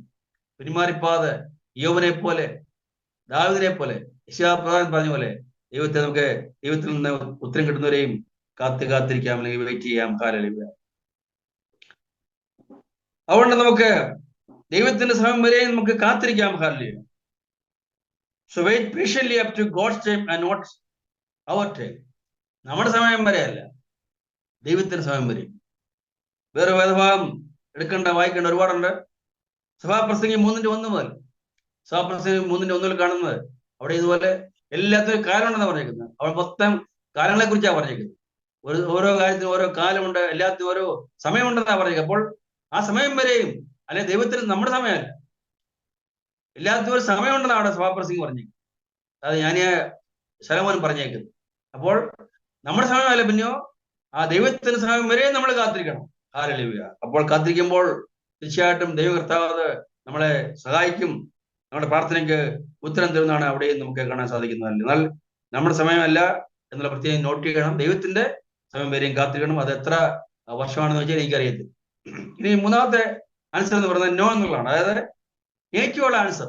പിന്മാറിപ്പോകാതെ യോബിനെ പോലെ ദാവീദിനെ പോലെ യെശയ്യാ പ്രവചനം പറഞ്ഞ പോലെ ദൈവത്തിൽ നിന്ന് ഉത്തരം കിട്ടുന്നവരെയും കാത്തിരിക്കാം, അല്ലെങ്കിൽ വെയിറ്റ് ചെയ്യാം. ഹല്ലേലൂയ. അതുകൊണ്ട് നമുക്ക് ദൈവത്തിന്റെ സമയം വരെ നമുക്ക് കാത്തിരിക്കാം. Hallelujah. So wait patiently up to God's time and not our time. നമ്മുടെ സമയം വരെ അല്ല, ദൈവത്തിന്റെ സമയം വരെ. വേറെ വേദഭാഗം വായിക്കേണ്ട ഒരുപാടുണ്ട്. സഭാപ്രസംഗി 3:1 മുതൽ, സഭാപ്രസംഗി 3:1 കാണുന്നത് അവിടെ ഇതുപോലെ എല്ലാത്തിനും കാലമുണ്ടെന്നാണ് പറഞ്ഞേക്കുന്നത്. അവിടെ മൊത്തം കാലങ്ങളെ കുറിച്ചാണ് പറഞ്ഞേക്കുന്നത്. ഓരോ കാര്യത്തിനും ഓരോ കാലമുണ്ട്, എല്ലാത്തിനും ഓരോ സമയമുണ്ടെന്നാണ് പറഞ്ഞേക്കുന്നത്. അപ്പോൾ ആ സമയം വരെയും, അല്ലെ ദൈവത്തിന് നമ്മുടെ സമയമല്ല, എല്ലാത്തിനും ഒരു സമയമുണ്ടെന്നാണ് അവിടെ സഭാപ്രസംഗി പറഞ്ഞേക്കുന്നത്. അത് ഞാൻ ശലോമോൻ പറഞ്ഞേക്കുന്നത്. അപ്പോൾ നമ്മുടെ സമയമല്ല, പിന്നെയോ ആ ദൈവത്തിന്റെ സമയം വരെ നമ്മൾ കാത്തിരിക്കണം. ഹല്ലേലൂയ. അപ്പോൾ കാത്തിരിക്കുമ്പോൾ തീർച്ചയായിട്ടും ദൈവകർത്താവ് നമ്മളെ സഹായിക്കും, നമ്മുടെ പ്രാർത്ഥനയ്ക്ക് ഉത്തരം തരുന്നതാണ് അവിടെയും നമുക്ക് കാണാൻ സാധിക്കുന്നത്. എന്നാൽ നമ്മുടെ സമയമല്ല എന്നുള്ള പ്രത്യേകം നോട്ട് ചെയ്യണം. ദൈവത്തിന്റെ സമയം വരെയും കാത്തിരിക്കണം. അത് എത്ര വർഷമാണെന്ന് വെച്ചാൽ എനിക്കറിയത്തില്ല. ഇനി മൂന്നാമത്തെ ആൻസർ എന്ന് പറയുന്നത് നോ എന്നുള്ളതാണ്. അതായത് നെഗറ്റീവുള്ള ആൻസർ,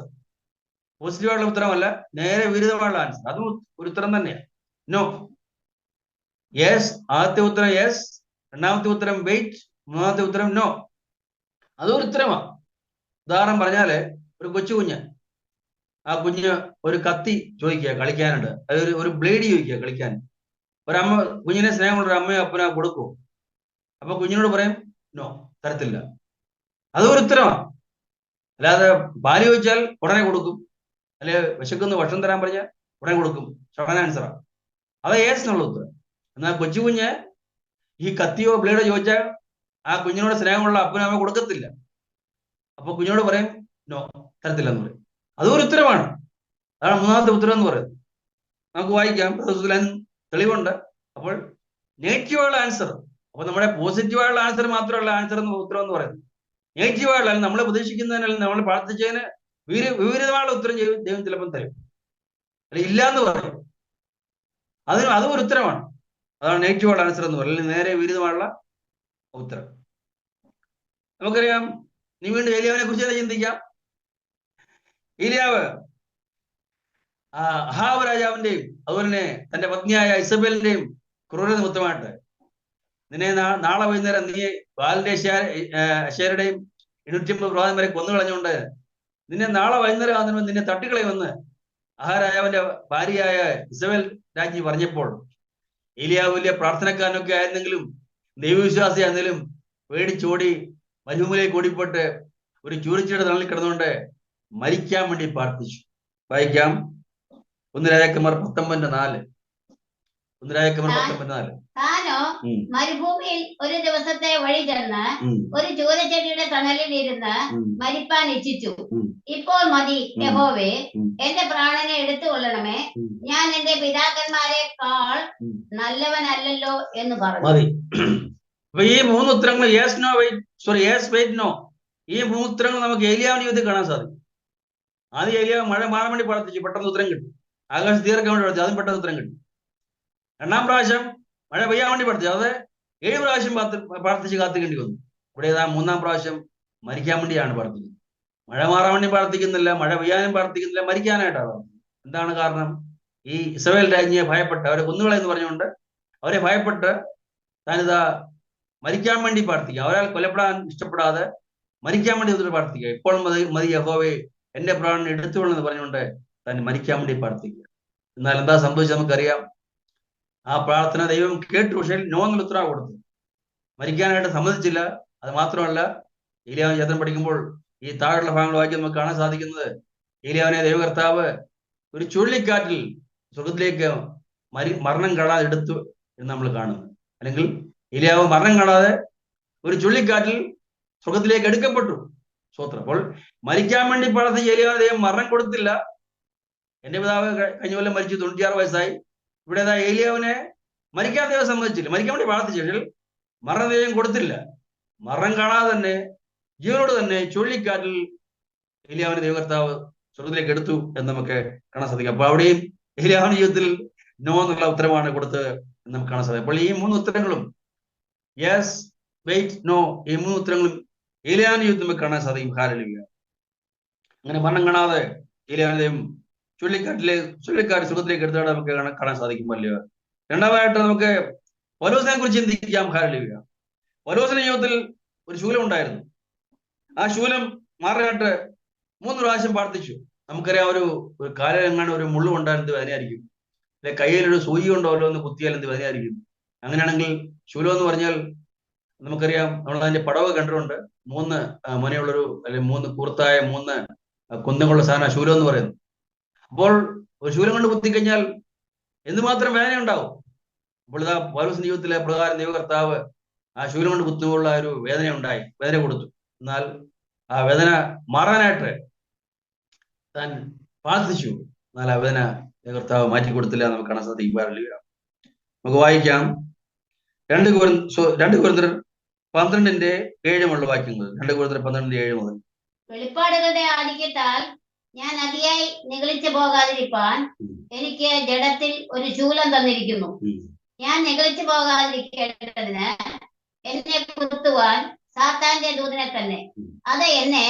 പോസിറ്റീവായുള്ള ഉത്തരമല്ല, നേരെ വിരുദ്ധമായുള്ള ആൻസർ. അതും ഒരു ഉത്തരം തന്നെയാണ്. നോ. യെസ്, ആദ്യത്തെ ഉത്തരം യെസ്, രണ്ടാമത്തെ ഉത്തരം വെയിറ്റ്, മൂന്നാമത്തെ ഉത്തരം നോ. അതൊരു ഉത്തരമാണ്. ഉദാഹരണം പറഞ്ഞാല്, ഒരു കൊച്ചു കുഞ്ഞ്, ആ കുഞ്ഞ് ഒരു കത്തി ചോദിക്കുക കളിക്കാനുണ്ട്, അതൊരു ഒരു ബ്ലേഡ് ചോദിക്കുക കളിക്കാൻ. ഒരമ്മ കുഞ്ഞിനെ സ്നേഹമുള്ള ഒരു അമ്മയോ അപ്പനോ കൊടുക്കും. അപ്പൊ കുഞ്ഞിനോട് പറയും നോ, തരത്തില്ല. അതൊരു ഉത്തരമാണ്. അല്ലാതെ പാല് ചോദിച്ചാൽ ഉടനെ കൊടുക്കും, അല്ലെ വിശക്കുന്ന ഭക്ഷണം തരാൻ പറഞ്ഞാൽ ഉടനെ കൊടുക്കും. ഷോർട്ട് ആൻസറാണ്. അത് യേസ് എന്നുള്ള ഉത്തരം. എന്നാൽ കൊച്ചു കുഞ്ഞ് ഈ കത്തിയോ ബ്ലേഡോ ചോദിച്ചാൽ ആ കുഞ്ഞിനോട് സ്നേഹമുള്ള അപ്പനോ അമ്മ കൊടുക്കത്തില്ല. അപ്പൊ കുഞ്ഞിനോട് പറയും നോ, തരത്തില്ല എന്ന് പറയും. അതൊരു ഉത്തരമാണ്. അതാണ് മൂന്നാമത്തെ ഉത്തരം എന്ന് പറയുന്നത്. നമുക്ക് വായിക്കാം, തെളിവുണ്ട്. അപ്പോൾ നെഗറ്റീവായുള്ള ആൻസർ, അപ്പൊ നമ്മുടെ പോസിറ്റീവായുള്ള ആൻസർ മാത്രമല്ല ആൻസർ എന്ന് ഉത്തരം എന്ന് പറയുന്നത്. നെഗറ്റീവായുള്ള, നമ്മൾ പ്രതീക്ഷിക്കുന്നതിനല്ല, നമ്മൾ പ്രാർത്ഥിച്ചതിന് വിപരീതമായുള്ള ഉത്തരം ദൈവം ചിലപ്പം തരും, അല്ലെ ഇല്ല എന്ന് പറയും. അതും ഒരു ഉത്തരമാണ്. അതാണ് നെഗറ്റീവായുള്ള ആൻസർ എന്ന് പറയുന്നത്, അല്ലെങ്കിൽ നേരെ വിപരീതമായുള്ള ഉത്തരം. നമുക്കറിയാം, നീ വീണ്ടും ഏലിയാവിനെ കുറിച്ച് തന്നെ ചിന്തിക്കാം. ഏലിയാവ് അഹാബ് രാജാവിന്റെയും അതുപോലെ തന്നെ തന്റെ പത്നിയായ ഇസബേലിന്റെയും ക്രൂരത നിമിത്തമായിട്ട്, നിന്നെ നാളെ വൈകുന്നേരം നീ ബാലിന്റെ അശേരുടെയും 250 പ്രവാചകൻ വരെ കൊന്നു കളഞ്ഞുകൊണ്ട് നിന്നെ നാളെ വൈകുന്നേരം ആകുന്നതിന് നിന്നെ തട്ടിക്കളയുമെന്ന് രാജാവിന്റെ ഭാര്യയായ ഇസബേൽ രാജ്ഞി പറഞ്ഞപ്പോൾ, ഏലിയാവ് വലിയ പ്രാർത്ഥനക്കാരനൊക്കെ ആയിരുന്നെങ്കിലും ദൈവവിശ്വാസി ആയിരുന്നെങ്കിലും പേടിച്ചോടി മരുഭൂമിയിലേക്ക് ഓടിപ്പോട്ട് ഒരു ചൂരിച്ചയുടെ തണലിൽ കിടന്നുകൊണ്ട് മരിക്കാൻ വേണ്ടി പ്രാർത്ഥിച്ചു. വായിക്കാം, 1 രാജാക്കന്മാർ 19:4. 1 രാജാക്കന്മാർ 19:4. താനോ മരുഭൂമിയിൽ ഒരു ദിവസത്തെ വഴി ചെന്ന് ഒരു ചൂരച്ചെടിയുടെ തണലിൽ ഇരുന്ന് മരിപ്പാൻ ഇച്ഛിച്ചു. ഇപ്പോൾ മതി യഹോവേ, എന്റെ പ്രാണനെ എടുത്തുകൊള്ളണമേ, ഞാൻ എന്റെ പിതാക്കന്മാരെക്കാൾ നല്ലവനല്ലല്ലോ എന്ന് പറഞ്ഞു. മതി. അപ്പൊ ഈ 3 ഉത്തരങ്ങൾ yes, no, wait, sorry yes, wait, no, ഈ 3 ഉത്തരങ്ങൾ നമുക്ക് ഏലിയാവിന്റെ ജീവിതത്തിൽ കാണാൻ സാധിക്കും. ആദ്യം ഏലിയാവ് മഴ മാറാൻ വേണ്ടി പ്രാർത്ഥിച്ചു, പെട്ടെന്ന് ഉത്തരം കിട്ടി. ആകാശം തീർക്കാൻ വേണ്ടി പ്രാർത്ഥിച്ചു, അതും പെട്ടെന്ന് ഉത്തരം കിട്ടി. 2ാം പ്രാവശ്യം മഴ പെയ്യാൻ വേണ്ടി പ്രാർത്ഥിച്ചു, അത് 7 പ്രാവശ്യം പ്രാർത്ഥിച്ച് കാത്തിക്കേണ്ടി വന്നു. ഇവിടെ 3ാം പ്രാവശ്യം മരിക്കാൻ വേണ്ടിയാണ് പ്രാർത്ഥിക്കുന്നത്. മഴ മാറാൻ വേണ്ടി പ്രാർത്ഥിക്കുന്നില്ല, മഴ പെയ്യാനും പ്രാർത്ഥിക്കുന്നില്ല, മരിക്കാനായിട്ടാണ് പ്രാർത്ഥിക്കുന്നത്. എന്താണ് കാരണം? ഈ ഇസ്രായേൽ രാജ്ഞിയെ ഭയപ്പെട്ട്, അവരെ കൊന്നുകളെന്ന് പറഞ്ഞുകൊണ്ട് അവരെ ഭയപ്പെട്ട് താനിതാ മരിക്കാൻ വേണ്ടി പ്രാർത്ഥിക്കുക. ഒരാൾ കൊല്ലപ്പെടാൻ ഇഷ്ടപ്പെടാതെ മരിക്കാൻ വേണ്ടി പ്രാർത്ഥിക്കുക. ഇപ്പോൾ മതി യഹോവേ, എന്റെ പ്രാണനെ എടുത്തുകൊള്ളെന്ന് പറഞ്ഞുകൊണ്ട് തന്നെ മരിക്കാൻ വേണ്ടി പ്രാർത്ഥിക്കുക. എന്നാൽ എന്താ സംഭവിച്ചത് നമുക്കറിയാം. ആ പ്രാർത്ഥന ദൈവം കേട്ടു, പക്ഷേ നോ എന്നുള്ള ഉത്തരവ് കൊടുത്തു. മരിക്കാനായിട്ട് സമ്മതിച്ചില്ല. അത് മാത്രമല്ല, ഏലിയാവിനെ ചരിത്രം പഠിക്കുമ്പോൾ ഈ താഴെയുള്ള ഭാഗങ്ങൾ വായിച്ച് നമുക്ക് കാണാൻ സാധിക്കുന്നത്, ഏലിയാവിനെ ദൈവകർത്താവ് ഒരു ചുഴലിക്കാറ്റിൽ സ്വർഗത്തിലേക്ക് മരണം കാണാതെ എടുത്തു എന്ന് നമ്മൾ കാണുന്നു. അല്ലെങ്കിൽ ഏലിയാവ് മരണം കാണാതെ ഒരു ചുഴലിക്കാറ്റിൽ സ്വർഗത്തിലേക്ക് എടുക്കപ്പെട്ടു. സ്വത്രം. അപ്പോൾ മരിക്കാൻ വേണ്ടി പ്രാർത്ഥിച്ച ഏലിയാവിന് ദൈവം മരണം കൊടുത്തില്ല. എന്റെ പിതാവ് കഴിഞ്ഞ കൊല്ലം മരിച്ചു, 96 വയസ്സായി. ഇവിടെ ഏലിയാവിനെ മരിക്കാൻ ദൈവം സമ്മതിച്ചില്ല. മരിക്കാൻ വേണ്ടി പ്രാർത്ഥിച്ചു, പക്ഷേ മരണം ദൈവം കൊടുത്തില്ല. മരണം കാണാതെ തന്നെ ജീവനോട് തന്നെ ചുഴലിക്കാറ്റിൽ ഏലിയാവിന്റെ ദൈവകർത്താവ് സ്വർഗത്തിലേക്ക് എടുത്തു എന്ന് നമുക്ക് കാണാൻ സാധിക്കും. അപ്പൊ അവിടെയും ഏലിയാവിന്റെ ജീവിതത്തിൽ നോ എന്നുള്ള ഉത്തരമാണ് കൊടുത്തത് എന്ന് നമുക്ക് കാണാൻ സാധിക്കും. അപ്പോൾ ഈ 3 ഉത്തരങ്ങളും യെസ്, വെയിറ്റ്, നോ, ഈ 3 ഉത്തരങ്ങളും ഏലിയാവിന്റെ ജീവിതത്തിൽ നമുക്ക് കാണാൻ സാധിക്കും. ഹല്ലേലൂയ. അങ്ങനെ മരണം കാണാതെ ഏലിയാവിനെ ദൈവം ചുഴലിക്കാറ്റ് സ്വർഗത്തിലേക്ക് എടുത്താൽ നമുക്ക് കാണാൻ സാധിക്കും. വലിയ 2ാമതായിട്ട് നമുക്ക് പൗലോസിനെ കുറിച്ച് ചിന്തിക്കാം. ഹല്ലേലൂയ. പൗലോസിന്റെ ജീവിതത്തിൽ ഒരു ശൂലം ഉണ്ടായിരുന്നു. ആ ശൂലം മാറാനായിട്ട് 3 പ്രാവശ്യം പ്രാർത്ഥിച്ചു. നമുക്കറിയാം, ഒരു കാലിലെങ്ങാണ്ട് ഒരു മുള്ളു കൊണ്ടാൽ എന്ത് വേദനയായിരിക്കും, അല്ലെ കയ്യിലൊരു സൂചി കൊണ്ടോ ഒന്ന് കുത്തിയാൽ എന്ത് വേദനയായിരിക്കും. അങ്ങനെയാണെങ്കിൽ ശൂലം എന്ന് പറഞ്ഞാൽ നമുക്കറിയാം, നമ്മൾ അതിന്റെ പടവ് കണ്ടിട്ടുണ്ട്. 3 മുനയുള്ളൊരു, അല്ലെങ്കിൽ 3 കൂർത്തായ 3 കുന്തങ്ങളുള്ള സാധനം ശൂലം എന്ന് പറയുന്നത്. അപ്പോൾ ഒരു ശൂലം കൊണ്ട് കുത്തിക്കഴിഞ്ഞാൽ എന്തുമാത്രം വേദന ഉണ്ടാവും. അപ്പോൾ ഇതാ പൗലോസിന്റെ ജീവിതത്തിലെ പ്രകാരം ദൈവകർത്താവ് ആ ശൂലം കൊണ്ട് കുത്തുമ്പോഴുള്ള ഒരു വേദന കൊടുത്തു. എന്നാൽ ആ വേദന മാറാനായിട്ട് താൻ പ്രാർത്ഥിച്ചു. എന്നാൽ ആ വേദന കർത്താവ് മാറ്റി കൊടുത്തില്ല. നമുക്ക് കാണാൻ സാധിക്കും. നമുക്ക് വായിക്കാം 2 കൊരിന്ത്യർ 12:7 വാക്യങ്ങൾ. 2 കൊരിന്ത്യർ 12:7 മുതൽ. വെളിപ്പാടുകളുടെ ആധിക്യത്താൽ ഞാൻ അതിയായി നിഗളിച്ചു പോകാതിരിപ്പാൻ എനിക്ക് ജഡത്തിൽ ഒരു ശൂലം തന്നിരിക്കുന്നു. ഞാൻ നിഗളിച്ചു പോകാതിരിക്കേണ്ടതിന് എന്നെ കുത്തുവാൻ സാത്താന്റെ ദൂതനെ തന്നെ. അത് എന്നെ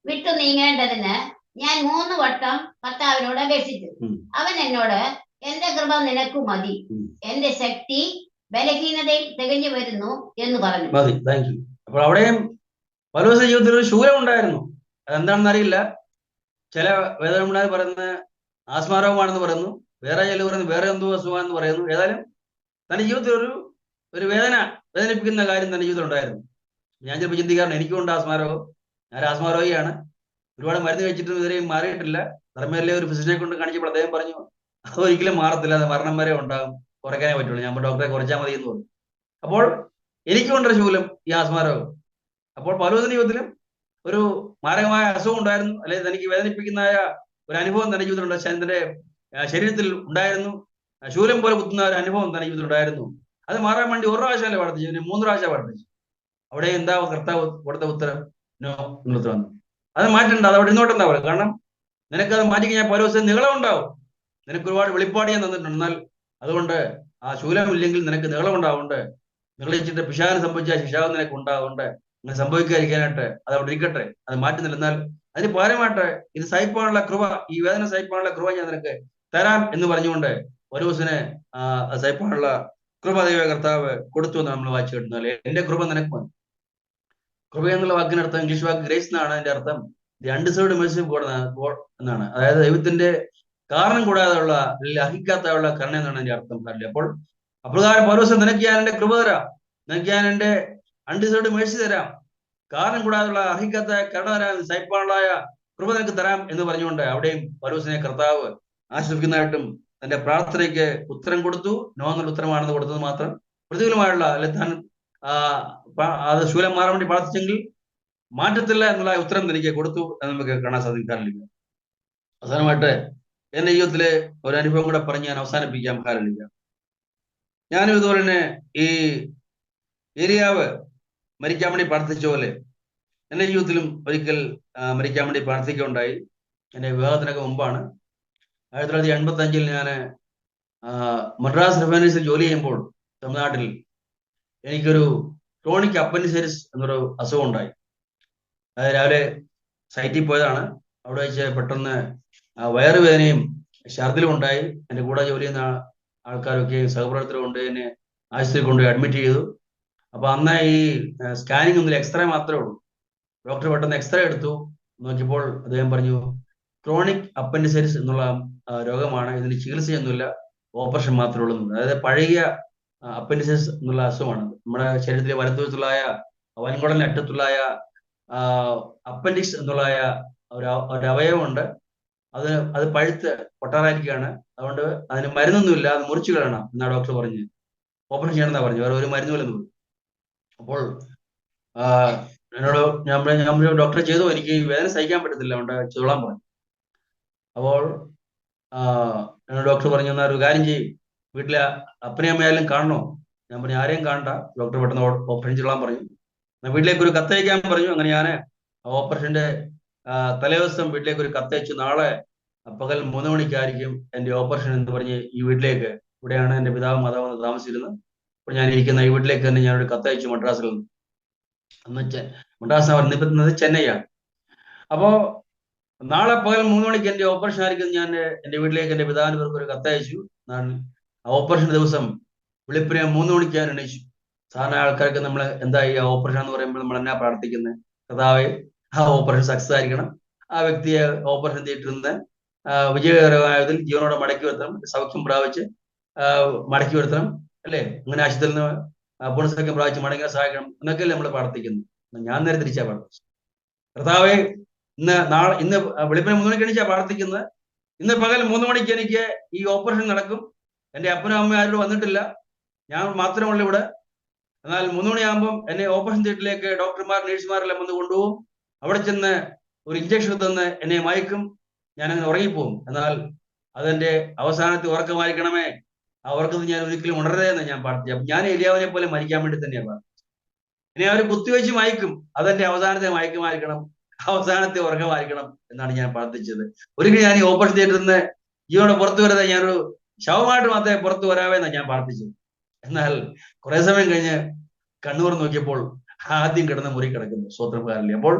വിട്ടു നീങ്ങേണ്ടതിന് ഞാൻ 3 വട്ടം കർത്താവിനോട് അപേക്ഷിച്ചു. അവൻ എന്നോട്, എന്റെ കൃപ നിനക്ക് മതി, എന്റെ ശക്തി ബലഹീനതയിൽ തികഞ്ഞു വരുന്നു എന്ന് പറഞ്ഞു. മതി. Thank you. അപ്പോൾ അവിടെയും പൗലോസിന്റെ ജീവിതത്തിൽ ഒരു ശൂലം ഉണ്ടായിരുന്നു. അതെന്താണെന്ന് അറിയില്ല. ചില വേദനമുണ്ടായി പറയുന്നത് ആസ്മാരോഗമാണെന്ന് പറയുന്നു, വേറെ ചില പറയുന്നത് വേറെ എന്തോ അസുഖമാണെന്ന് പറയുന്നു. ഏതായാലും തന്റെ ജീവിതത്തിൽ ഒരു വേദനിപ്പിക്കുന്ന കാര്യം തന്റെ ജീവിതത്തിൽ ഉണ്ടായിരുന്നു. ഞാൻ ചിലപ്പോൾ ചിന്തിക്കാറുണ്ട്, എനിക്കുണ്ട് ആസ്മാരോഗം, ഞാൻ ആസ്മാരോഗിയാണ്, ഒരുപാട് മരുന്ന് കഴിച്ചിട്ടും ഇതുവരെയും മാറിയിട്ടില്ല. ധർമ്മയിലെ ഒരു ഫിസിഷ്യനെ കൊണ്ട് കാണിച്ചപ്പോൾ അദ്ദേഹം പറഞ്ഞു, അതൊരിക്കലും മാറത്തില്ല, അത് മരണം വരെ ഉണ്ടാകും, കുറയ്ക്കാനേ പറ്റുള്ളൂ. ഞാൻ ഡോക്ടറെ കുറച്ചാൽ മതി എന്ന് പറഞ്ഞു. അപ്പോൾ എനിക്കുണ്ടൊരു ശൂലം, ഈ ആസ്മാരോഗം. അപ്പോൾ പൗലോസിന്റെ ജീവിതത്തിലും ഒരു മാരകമായ അസുഖം ഉണ്ടായിരുന്നു, അല്ലെങ്കിൽ തനിക്ക് വേദനിപ്പിക്കുന്ന ഒരു അനുഭവം തന്റെ ജീവിതത്തിൽ തന്റെ ശരീരത്തിൽ ഉണ്ടായിരുന്നു. ശൂലം പോലെ കുത്തുന്ന ഒരു അനുഭവം തന്റെ ജീവിതത്തിൽ ഉണ്ടായിരുന്നു. അത് മാറാൻ വേണ്ടി 1 പ്രാവശ്യമല്ലേ പ്രാർത്ഥിച്ചു, 3 പ്രാവശ്യം പ്രാർത്ഥിച്ചു. അവിടെ എന്താ കർത്താവ് കൊടുത്ത ഉത്തരം? നോ എന്നുള്ള ഉത്തരം. അത് മാറ്റണ്ട, അത് അവിടെ ഇന്നോട്ട് എന്താ പറയുക. കാരണം നിനക്കത് മാറ്റി കഴിഞ്ഞാൽ പൗലോസിന് നീളം ഉണ്ടാവും. നിനക്ക് ഒരുപാട് വെളിപ്പാട് ഞാൻ തന്നിട്ടുണ്ട്. എന്നാൽ അതുകൊണ്ട് ആ ശൂലം ഇല്ലെങ്കിൽ നിനക്ക് നീളം ഉണ്ടാവുന്നുണ്ട്. നിങ്ങളിച്ചിട്ട് പിശാചിന് സംഭവിച്ച ശിക്ഷാവ് നിനക്ക് ഉണ്ടാവുന്നുണ്ട്. അങ്ങനെ സംഭവിക്കാതിരിക്കാനായിട്ട് അത് അവിടെ ഇരിക്കട്ടെ, അത് മാറ്റുന്നില്ല. എന്നാൽ അതിന് പകരമായിട്ട് ഇത് സഹിപ്പാനുള്ള കൃപ, ഈ വേദന സഹിപ്പാനുള്ള കൃപ ഞാൻ നിനക്ക് തരാം എന്ന് പറഞ്ഞുകൊണ്ട് പൗലോസിനെ സഹിപ്പാനുള്ള കൃപ ദൈവ കർത്താവ് കൊടുത്തു എന്ന് നമ്മൾ വായിച്ചു കിട്ടുന്നത്. എന്റെ കൃപ നിനക്ക് മതി. കൃപ എന്നുള്ള വാക്കിനർത്ഥം ഇംഗ്ലീഷ് വാക്ക് ഗ്രേസ് എന്നാണ്. അതിന്റെ അർത്ഥം the undeserved mercy of God എന്നാണ്. അതായത് ദൈവത്തിന്റെ കാരണം കൂടാതെയുള്ള, അർഹിക്കാത്തുള്ള കരുണ എന്നാണ് അതിന്റെ അർത്ഥം. അപ്പോൾ അപ്രകാരം പൗലോസ്, നിനക്ക് ഞാൻ എന്റെ കൃപ തരാം, നിനക്ക് ഞാൻ എന്റെ അൺഡിസേർവ്ഡ് മേഴ്സി തരാം, കാരണം കൂടാതെയുള്ള അർഹിക്കാത്ത കരുണ തരാം, സഹിപ്പാനുള്ളതായ കൃപ നിനക്ക് തരാം എന്ന് പറഞ്ഞുകൊണ്ട് അവിടെയും പൗലോസിനെ കർത്താവ് ആശ്വസിക്കുന്നതായിട്ടും തന്റെ പ്രാർത്ഥനയ്ക്ക് ഉത്തരം കൊടുത്തു. നോ എന്നുള്ള ഉത്തരമാണെന്ന് കൊടുത്തത് മാത്രം. പ്രതികൂലമായുള്ള, അല്ലെ താൻ അത് ശൂലം മാറാൻ വേണ്ടി പ്രാർത്ഥിച്ചെങ്കിൽ മാറ്റത്തില്ല എന്നുള്ള ഉത്തരം തനിക്ക് കൊടുത്തു എന്ന് നമുക്ക് കാണാൻ സാധിക്കാറില്ല. അവസാനമായിട്ട് എന്റെ ജീവിതത്തിലെ ഒരു അനുഭവം കൂടെ പറഞ്ഞ് ഞാൻ അവസാനിപ്പിക്കാം. കാരണമില്ല, ഞാനും ഇതുപോലെ തന്നെ ഈ ഏരിയാവ് മരിക്കാൻ വേണ്ടി പ്രാർത്ഥിച്ച പോലെ എൻ്റെ ജീവിതത്തിലും ഒരിക്കൽ മരിക്കാൻ വേണ്ടി പ്രാർത്ഥിക്കുകയുണ്ടായി. എൻ്റെ വിവാഹത്തിനൊക്കെ മുമ്പാണ്. 1985 ഞാൻ മദ്രാസ് റിഫൈനറീസിൽ ജോലി ചെയ്യുമ്പോൾ തമിഴ്നാട്ടിൽ എനിക്കൊരു ക്രോണിക് അപ്പൻഡിസൈറ്റിസ് എന്നൊരു അസുഖം ഉണ്ടായി. അതായത് രാവിലെ സൈറ്റിൽ പോയതാണ്. അവിടെ വെച്ച് പെട്ടെന്ന് വയറുവേദനയും ഛർദിലും ഉണ്ടായി. എൻ്റെ കൂടെ ജോലി ചെയ്യുന്ന ആൾക്കാരൊക്കെ സഹപ്രവർത്തകർ കൊണ്ട് എന്നെ ആശുപത്രിയിൽ കൊണ്ടുപോയി അഡ്മിറ്റ് ചെയ്തു. അപ്പൊ അന്ന് ഈ സ്കാനിങ് ഒന്നുമില്ല, എക്സ്റേ മാത്രമേ ഉള്ളൂ. ഡോക്ടർ പെട്ടെന്ന് എക്സ്റേ എടുത്തു. നോക്കിയപ്പോൾ അദ്ദേഹം പറഞ്ഞു, ക്രോണിക് അപ്പൻഡിസൈറ്റിസ് എന്നുള്ള രോഗമാണ്, ഇതിന് ചികിത്സയൊന്നുമില്ല, ഓപ്പറേഷൻ മാത്രമേ ഉള്ളൂ. അതായത് പഴകിയ അപ്പൻഡിസൈറ്റിസ് എന്നുള്ള അസുഖമാണ്. നമ്മുടെ ശരീരത്തിലെ വലതുവശത്തുള്ളായ വൻകുടലിന് അറ്റത്തുള്ളായ അപ്പൻഡിക്സ് എന്നുള്ള ഒരു അവയവമുണ്ട്. അത് പഴുത്ത് പൊട്ടാറായിരിക്കുകയാണ്. അതുകൊണ്ട് അതിന് മരുന്നൊന്നുമില്ല, അത് മുറിച്ചു കളയണം എന്നാ ഡോക്ടർ പറഞ്ഞ്, ഓപ്പറേഷൻ ചെയ്യണമെന്നാ പറഞ്ഞു, വേറെ ഒരു മരുന്നുമില്ലെന്ന് പറഞ്ഞു. അപ്പോൾ എന്നോട് ഞാൻ ഡോക്ടറെ ചെയ്തു, എനിക്ക് വേദന സഹിക്കാൻ പറ്റത്തില്ല, അതുകൊണ്ട് ചെയ്തോളാൻ പറഞ്ഞു. അപ്പോൾ എന്നോട് ഡോക്ടർ പറഞ്ഞു, എന്നാൽ ഒരു കാര്യം ചെയ്യും, വീട്ടിലെ അപ്പനെയും അമ്മയായാലും കാണണോ? ഞാൻ പറഞ്ഞു, ആരെയും കാണണ്ട, ഡോക്ടർ പെട്ടെന്ന് ഓപ്പറേഷൻ ചെയ്തോളാൻ പറഞ്ഞു. വീട്ടിലേക്ക് ഒരു കത്തയക്കാൻ പറഞ്ഞു. അങ്ങനെ ഞാൻ ഓപ്പറേഷന്റെ തലേദിവസം വീട്ടിലേക്ക് ഒരു കത്തയച്ചു. നാളെ പകൽ 3 മണിക്കായിരിക്കും എൻ്റെ ഓപ്പറേഷൻ എന്ന് പറഞ്ഞ് ഈ വീട്ടിലേക്ക്, ഇവിടെയാണ് എൻ്റെ പിതാവും മാതാവും താമസിച്ചിരുന്നത്. അപ്പോൾ ഞാൻ ഇരിക്കുന്ന ഈ വീട്ടിലേക്ക് തന്നെ ഞാനൊരു കത്തയച്ചു മദ്രാസിൽ നിന്ന്. അന്ന് മദ്രാസ് നിൽക്കുന്നത് ചെന്നൈയാണ്. അപ്പോ നാളെ പകൽ 3 മണിക്ക് എൻ്റെ ഓപ്പറേഷൻ ആയിരിക്കും. ഞാൻ എൻ്റെ വീട്ടിലേക്ക് എൻ്റെ പിതാവിന് പേർക്ക് ഒരു കത്തയച്ചു. ഞാൻ ഓപ്പറേഷൻ ദിവസം വെളുപ്പിനെ 3 മണിക്ക് ഞാൻ എണീച്ചു. സാധാരണ ആൾക്കാർക്ക് നമ്മൾ എന്താ ഈ ഓപ്പറേഷൻ എന്ന് പറയുമ്പോൾ നമ്മൾ എന്നാ പ്രാർത്ഥിക്കുന്നത്? കർത്താവേ, ആ ഓപ്പറേഷൻ സക്സസ് ആയിരിക്കണം, ആ വ്യക്തിയെ ഓപ്പറേഷൻ തിയേറ്ററിൽ നിന്ന് വിജയകരമായതിൽ ജീവനോടെ മടക്കി വരുത്തണം, സൗഖ്യം പ്രാപിച്ച് മടക്കി വരുത്തണം, അല്ലേ? അങ്ങനെ ആശുപത്രിയിൽ നിന്ന് പുനഃസൗഖ്യം പ്രാപിച്ച് മടങ്ങാൻ സഹായിക്കണം എന്നൊക്കെയല്ലേ നമ്മൾ പ്രാർത്ഥിക്കുന്നത്. ഞാൻ നേരെ തിരിച്ചാ പ്രാർത്ഥിച്ചു. കർത്താവേ, ഇന്ന് വെളുപ്പിനെ 3 മണിക്ക് എണീച്ചാ പ്രാർത്ഥിക്കുന്നത്. ഇന്ന് പകൽ 3 മണിക്ക് എനിക്ക് ഈ ഓപ്പറേഷൻ നടക്കും. എൻ്റെ അപ്പനും അമ്മയും ആരോട് വന്നിട്ടില്ല, ഞാൻ മാത്രമുള്ള ഇവിടെ. എന്നാൽ 3 മണിയാകുമ്പോൾ എന്നെ ഓപ്പറേഷൻ തിയേറ്ററിലേക്ക് ഡോക്ടർമാർ നഴ്സുമാരെല്ലാം വന്ന് കൊണ്ടുപോകും. അവിടെ ചെന്ന് ഒരു ഇഞ്ചക്ഷൻ തന്ന് എന്നെ മയക്കും. ഞാൻ അങ്ങനെ ഉറങ്ങിപ്പോകും. എന്നാൽ അതെന്റെ അവസാനത്തെ ഉറക്കമായിരിക്കണമേ. ആ ഉറക്കത്തിൽ ഞാൻ ഒരിക്കലും ഉണരരുതേ എന്ന് ഞാൻ പ്രാർത്ഥിച്ചു. ഞാൻ എലിയാവിനെ പോലെ മരിക്കാൻ വേണ്ടി തന്നെയാണ് പ്രാർത്ഥിച്ചത്. ഇനി അവർ കുത്തിവെച്ച് മയക്കും, അതെന്റെ അവസാനത്തെ മയക്കമായിരിക്കണം, അവസാനത്തെ ഉറക്കമായിരിക്കണം എന്നാണ് ഞാൻ പ്രാർത്ഥിച്ചത്. ഒരിക്കലും ഞാൻ ഈ ഓപ്പറേഷൻ തിയേറ്ററിൽ നിന്ന് ജീവനോടെ പുറത്തു വരാതെ ഞാനൊരു ശവമായിട്ട് മാത്രമേ പുറത്തു വരാവേന്നാണ് ഞാൻ പ്രാർത്ഥിച്ചത്. എന്നാൽ കുറെ സമയം കഴിഞ്ഞ് കണ്ണൂർ നോക്കിയപ്പോൾ ആദ്യം കിടന്ന മുറി കിടക്കുന്നു. സ്വത്രക്കാരില്ലേ. അപ്പോൾ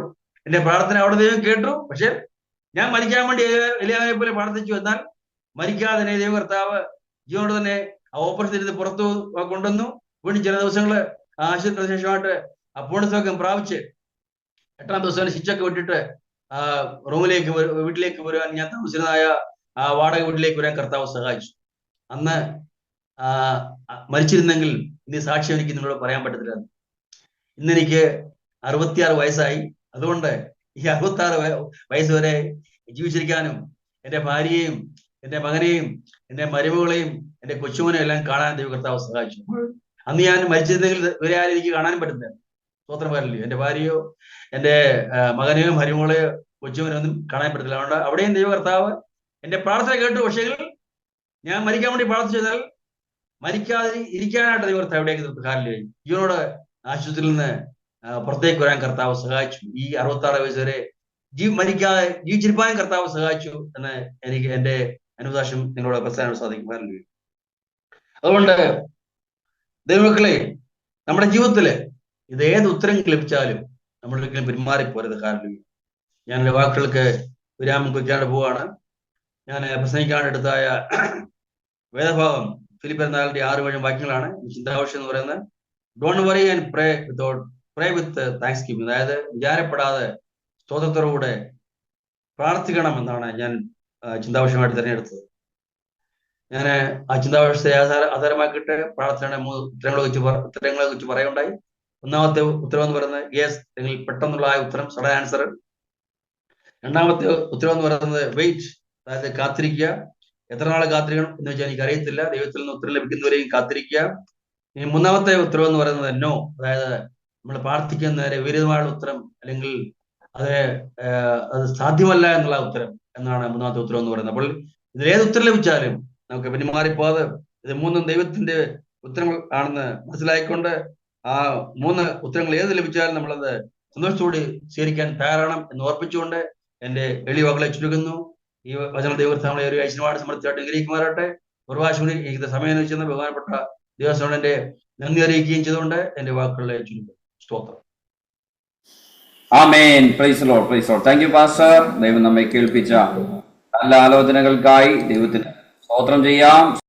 എന്റെ പ്രാർത്ഥന അവിടെ ദൈവം കേട്ടു. പക്ഷെ ഞാൻ മരിക്കാൻ വേണ്ടി എലിയാവിനെ പോലെ പ്രാർത്ഥിച്ചു. എന്നാൽ മരിക്കാതെ ദൈവ കർത്താവ് ജീവനോട് തന്നെ ആ ഓപ്പറേഷൻ ചെയ്ത് പുറത്തു കൊണ്ടുവന്നു. വീണ്ടും ചില ദിവസങ്ങള് ആശുപത്രി ശേഷമായിട്ട് പൂർണ്ണസൗഖ്യം പ്രാപിച്ച് 8ാം ദിവസം ശിക്ഷയൊക്കെ വിട്ടിട്ട് വീട്ടിലേക്ക് വരുവാൻ ഞാൻ താമസിച്ചതായ വാടക വീട്ടിലേക്ക് വരാൻ കർത്താവ് സഹായിച്ചു. അന്ന് മരിച്ചിരുന്നെങ്കിൽ ഇനി സാക്ഷ്യം എനിക്ക് നിങ്ങളോട് പറയാൻ പറ്റത്തില്ല. ഇന്നെനിക്ക് 66 വയസ്സായി. അതുകൊണ്ട് ഈ 66 വയസ്സ് വരെ ജീവിച്ചിരിക്കാനും എൻ്റെ ഭാര്യയെയും എൻ്റെ മകനെയും എൻ്റെ മരുമകളെയും എൻ്റെ കൊച്ചുമോനെയും എല്ലാം കാണാൻ ദൈവ കർത്താവ് സഹായിച്ചു. അന്ന് ഞാൻ മരിച്ചിരുന്നെങ്കിൽ ഇവരെ ആരും എനിക്ക് കാണാൻ പറ്റുന്നില്ല. സ്വത്രക്കാരില്ലേ. എൻ്റെ ഭാര്യയോ എൻ്റെ മകനെയോ മരുമകളെയോ കൊച്ചുമോനെയോ ഒന്നും കാണാൻ പറ്റത്തില്ല. അതുകൊണ്ട് അവിടെയും ദൈവ കർത്താവ് എൻ്റെ പ്രാർത്ഥന കേട്ടു. പക്ഷേ ഞാൻ മരിക്കാൻ വേണ്ടി പ്രാർത്ഥിച്ചാൽ മരിക്കാതെ ഇരിക്കാനായിട്ട് ദൈവ കർത്താവ് എവിടേക്ക് നിർത്തുകാരില്ലേ. ജീവനോട് ആശുപത്രിയിൽ നിന്ന് പുറത്തേക്ക് വരാൻ കർത്താവ് സഹായിച്ചു. ഈ 66 വയസ്സ് വരെ മരിക്കാതെ ജീവിച്ചിരിപ്പാനും കർത്താവ് സഹായിച്ചു എന്ന് എനിക്ക് എൻ്റെ അനുദാശം നിങ്ങളോട് പ്രസ്ഥാനം സാധിക്കും. അതുകൊണ്ട് ദൈവമക്കളെ, നമ്മുടെ ജീവിതത്തില് ഇത് ഏത് ഉത്തരം ലഭിച്ചാലും നമ്മളൊരിക്കലും പിന്മാറിപ്പോരുത്. കാരണം ഞാൻ എൻ്റെ വാക്കുകൾക്ക് വിരാമം കുറിക്കാണ്ട് പോവാണ്. ഞാൻ പ്രസംഗിക്കാനെടുത്തായ വേദഭാഗം ഫിലിപ്പിയർ 4:6 വാക്യങ്ങളാണ്. ചിന്താവിഷയം എന്ന് പറയുന്നത് don't worry and pray with thanksgiving. അതായത് വിചാരപ്പെടാതെ സ്തോത്രത്തോടുകൂടെ പ്രാർത്ഥിക്കണം എന്നാണ് ഞാൻ ചിന്താവിഷയമായിട്ട് തിരഞ്ഞെടുത്തത്. ഞാൻ ആ ചിന്താവിഷയത്തെ ആധാരമാക്കിയിട്ട് പ്രാർത്ഥനയുടെ 3 ഉത്തരങ്ങളെ കുറിച്ച് പറയുണ്ടായി. ഒന്നാമത്തെ ഉത്തരം എന്ന് പറയുന്നത് യെസ്, അല്ലെങ്കിൽ പെട്ടെന്നുള്ള ആ ഉത്തരം, സഡൻ ആൻസർ. രണ്ടാമത്തെ ഉത്തരം എന്ന് പറയുന്നത് വെയിറ്റ്, അതായത് കാത്തിരിക്കുക. എത്ര നാൾ കാത്തിരിക്കണം എന്ന് വെച്ചാൽ എനിക്ക് അറിയത്തില്ല. ദൈവത്തിൽ നിന്ന് ഉത്തരം ലഭിക്കുന്നവരെയും കാത്തിരിക്കുക. ഇനി 3ാമത്തെ ഉത്തരം എന്ന് പറയുന്നത് നോ, അതായത് നമ്മൾ പ്രാർത്ഥിക്കുന്നവരെ വിപരീതമായ ഉത്തരം, അല്ലെങ്കിൽ അത് സാധ്യമല്ല എന്നുള്ള ഉത്തരം എന്നാണ് 3ാമത്തെ ഉത്തരം എന്ന് പറയുന്നത്. അപ്പോൾ ഇതിലേത് ഉത്തരം ലഭിച്ചാലും നമുക്ക് പിന്മാറിപ്പോകാതെ ഇത് 3 ദൈവത്തിന്റെ ഉത്തരങ്ങൾ ആണെന്ന് മനസ്സിലായിക്കൊണ്ട് ആ 3 ഉത്തരങ്ങൾ ഏത് ലഭിച്ചാലും നമ്മളത് സന്തോഷത്തോടെ സ്വീകരിക്കാൻ തയ്യാറാണ് എന്ന് ഓർപ്പിച്ചുകൊണ്ട് എന്റെ എളിയ വാക്കുകളെ ചുരുക്കുന്നു. ഈ വചന ദൈവത്തെ ഒരു ഐശ്വര്യമായിട്ട് സമൃദ്ധിയായിട്ട് അനുഗ്രഹിക്കുമാറാട്ടെ. ഒരു പ്രാവശ്യം കൂടി എനിക്ക് സമയം വെച്ചെന്ന് ബഹുമാനപ്പെട്ട ദേവസ്വം എന്റെ നന്ദി അറിയിക്കുകയും ചെയ്തുകൊണ്ട് എന്റെ വാക്കുകളെ ചുരുക്കുന്നു. സ്തോത്രം. ആമേൻ. Praise Lord, praise Lord. Thank you pastor. ദൈവം നമ്മെ കേൾപ്പിച്ച നല്ല ആലോചനകൾക്കായി ദൈവത്തിന് സ്തോത്രം ചെയ്യാം.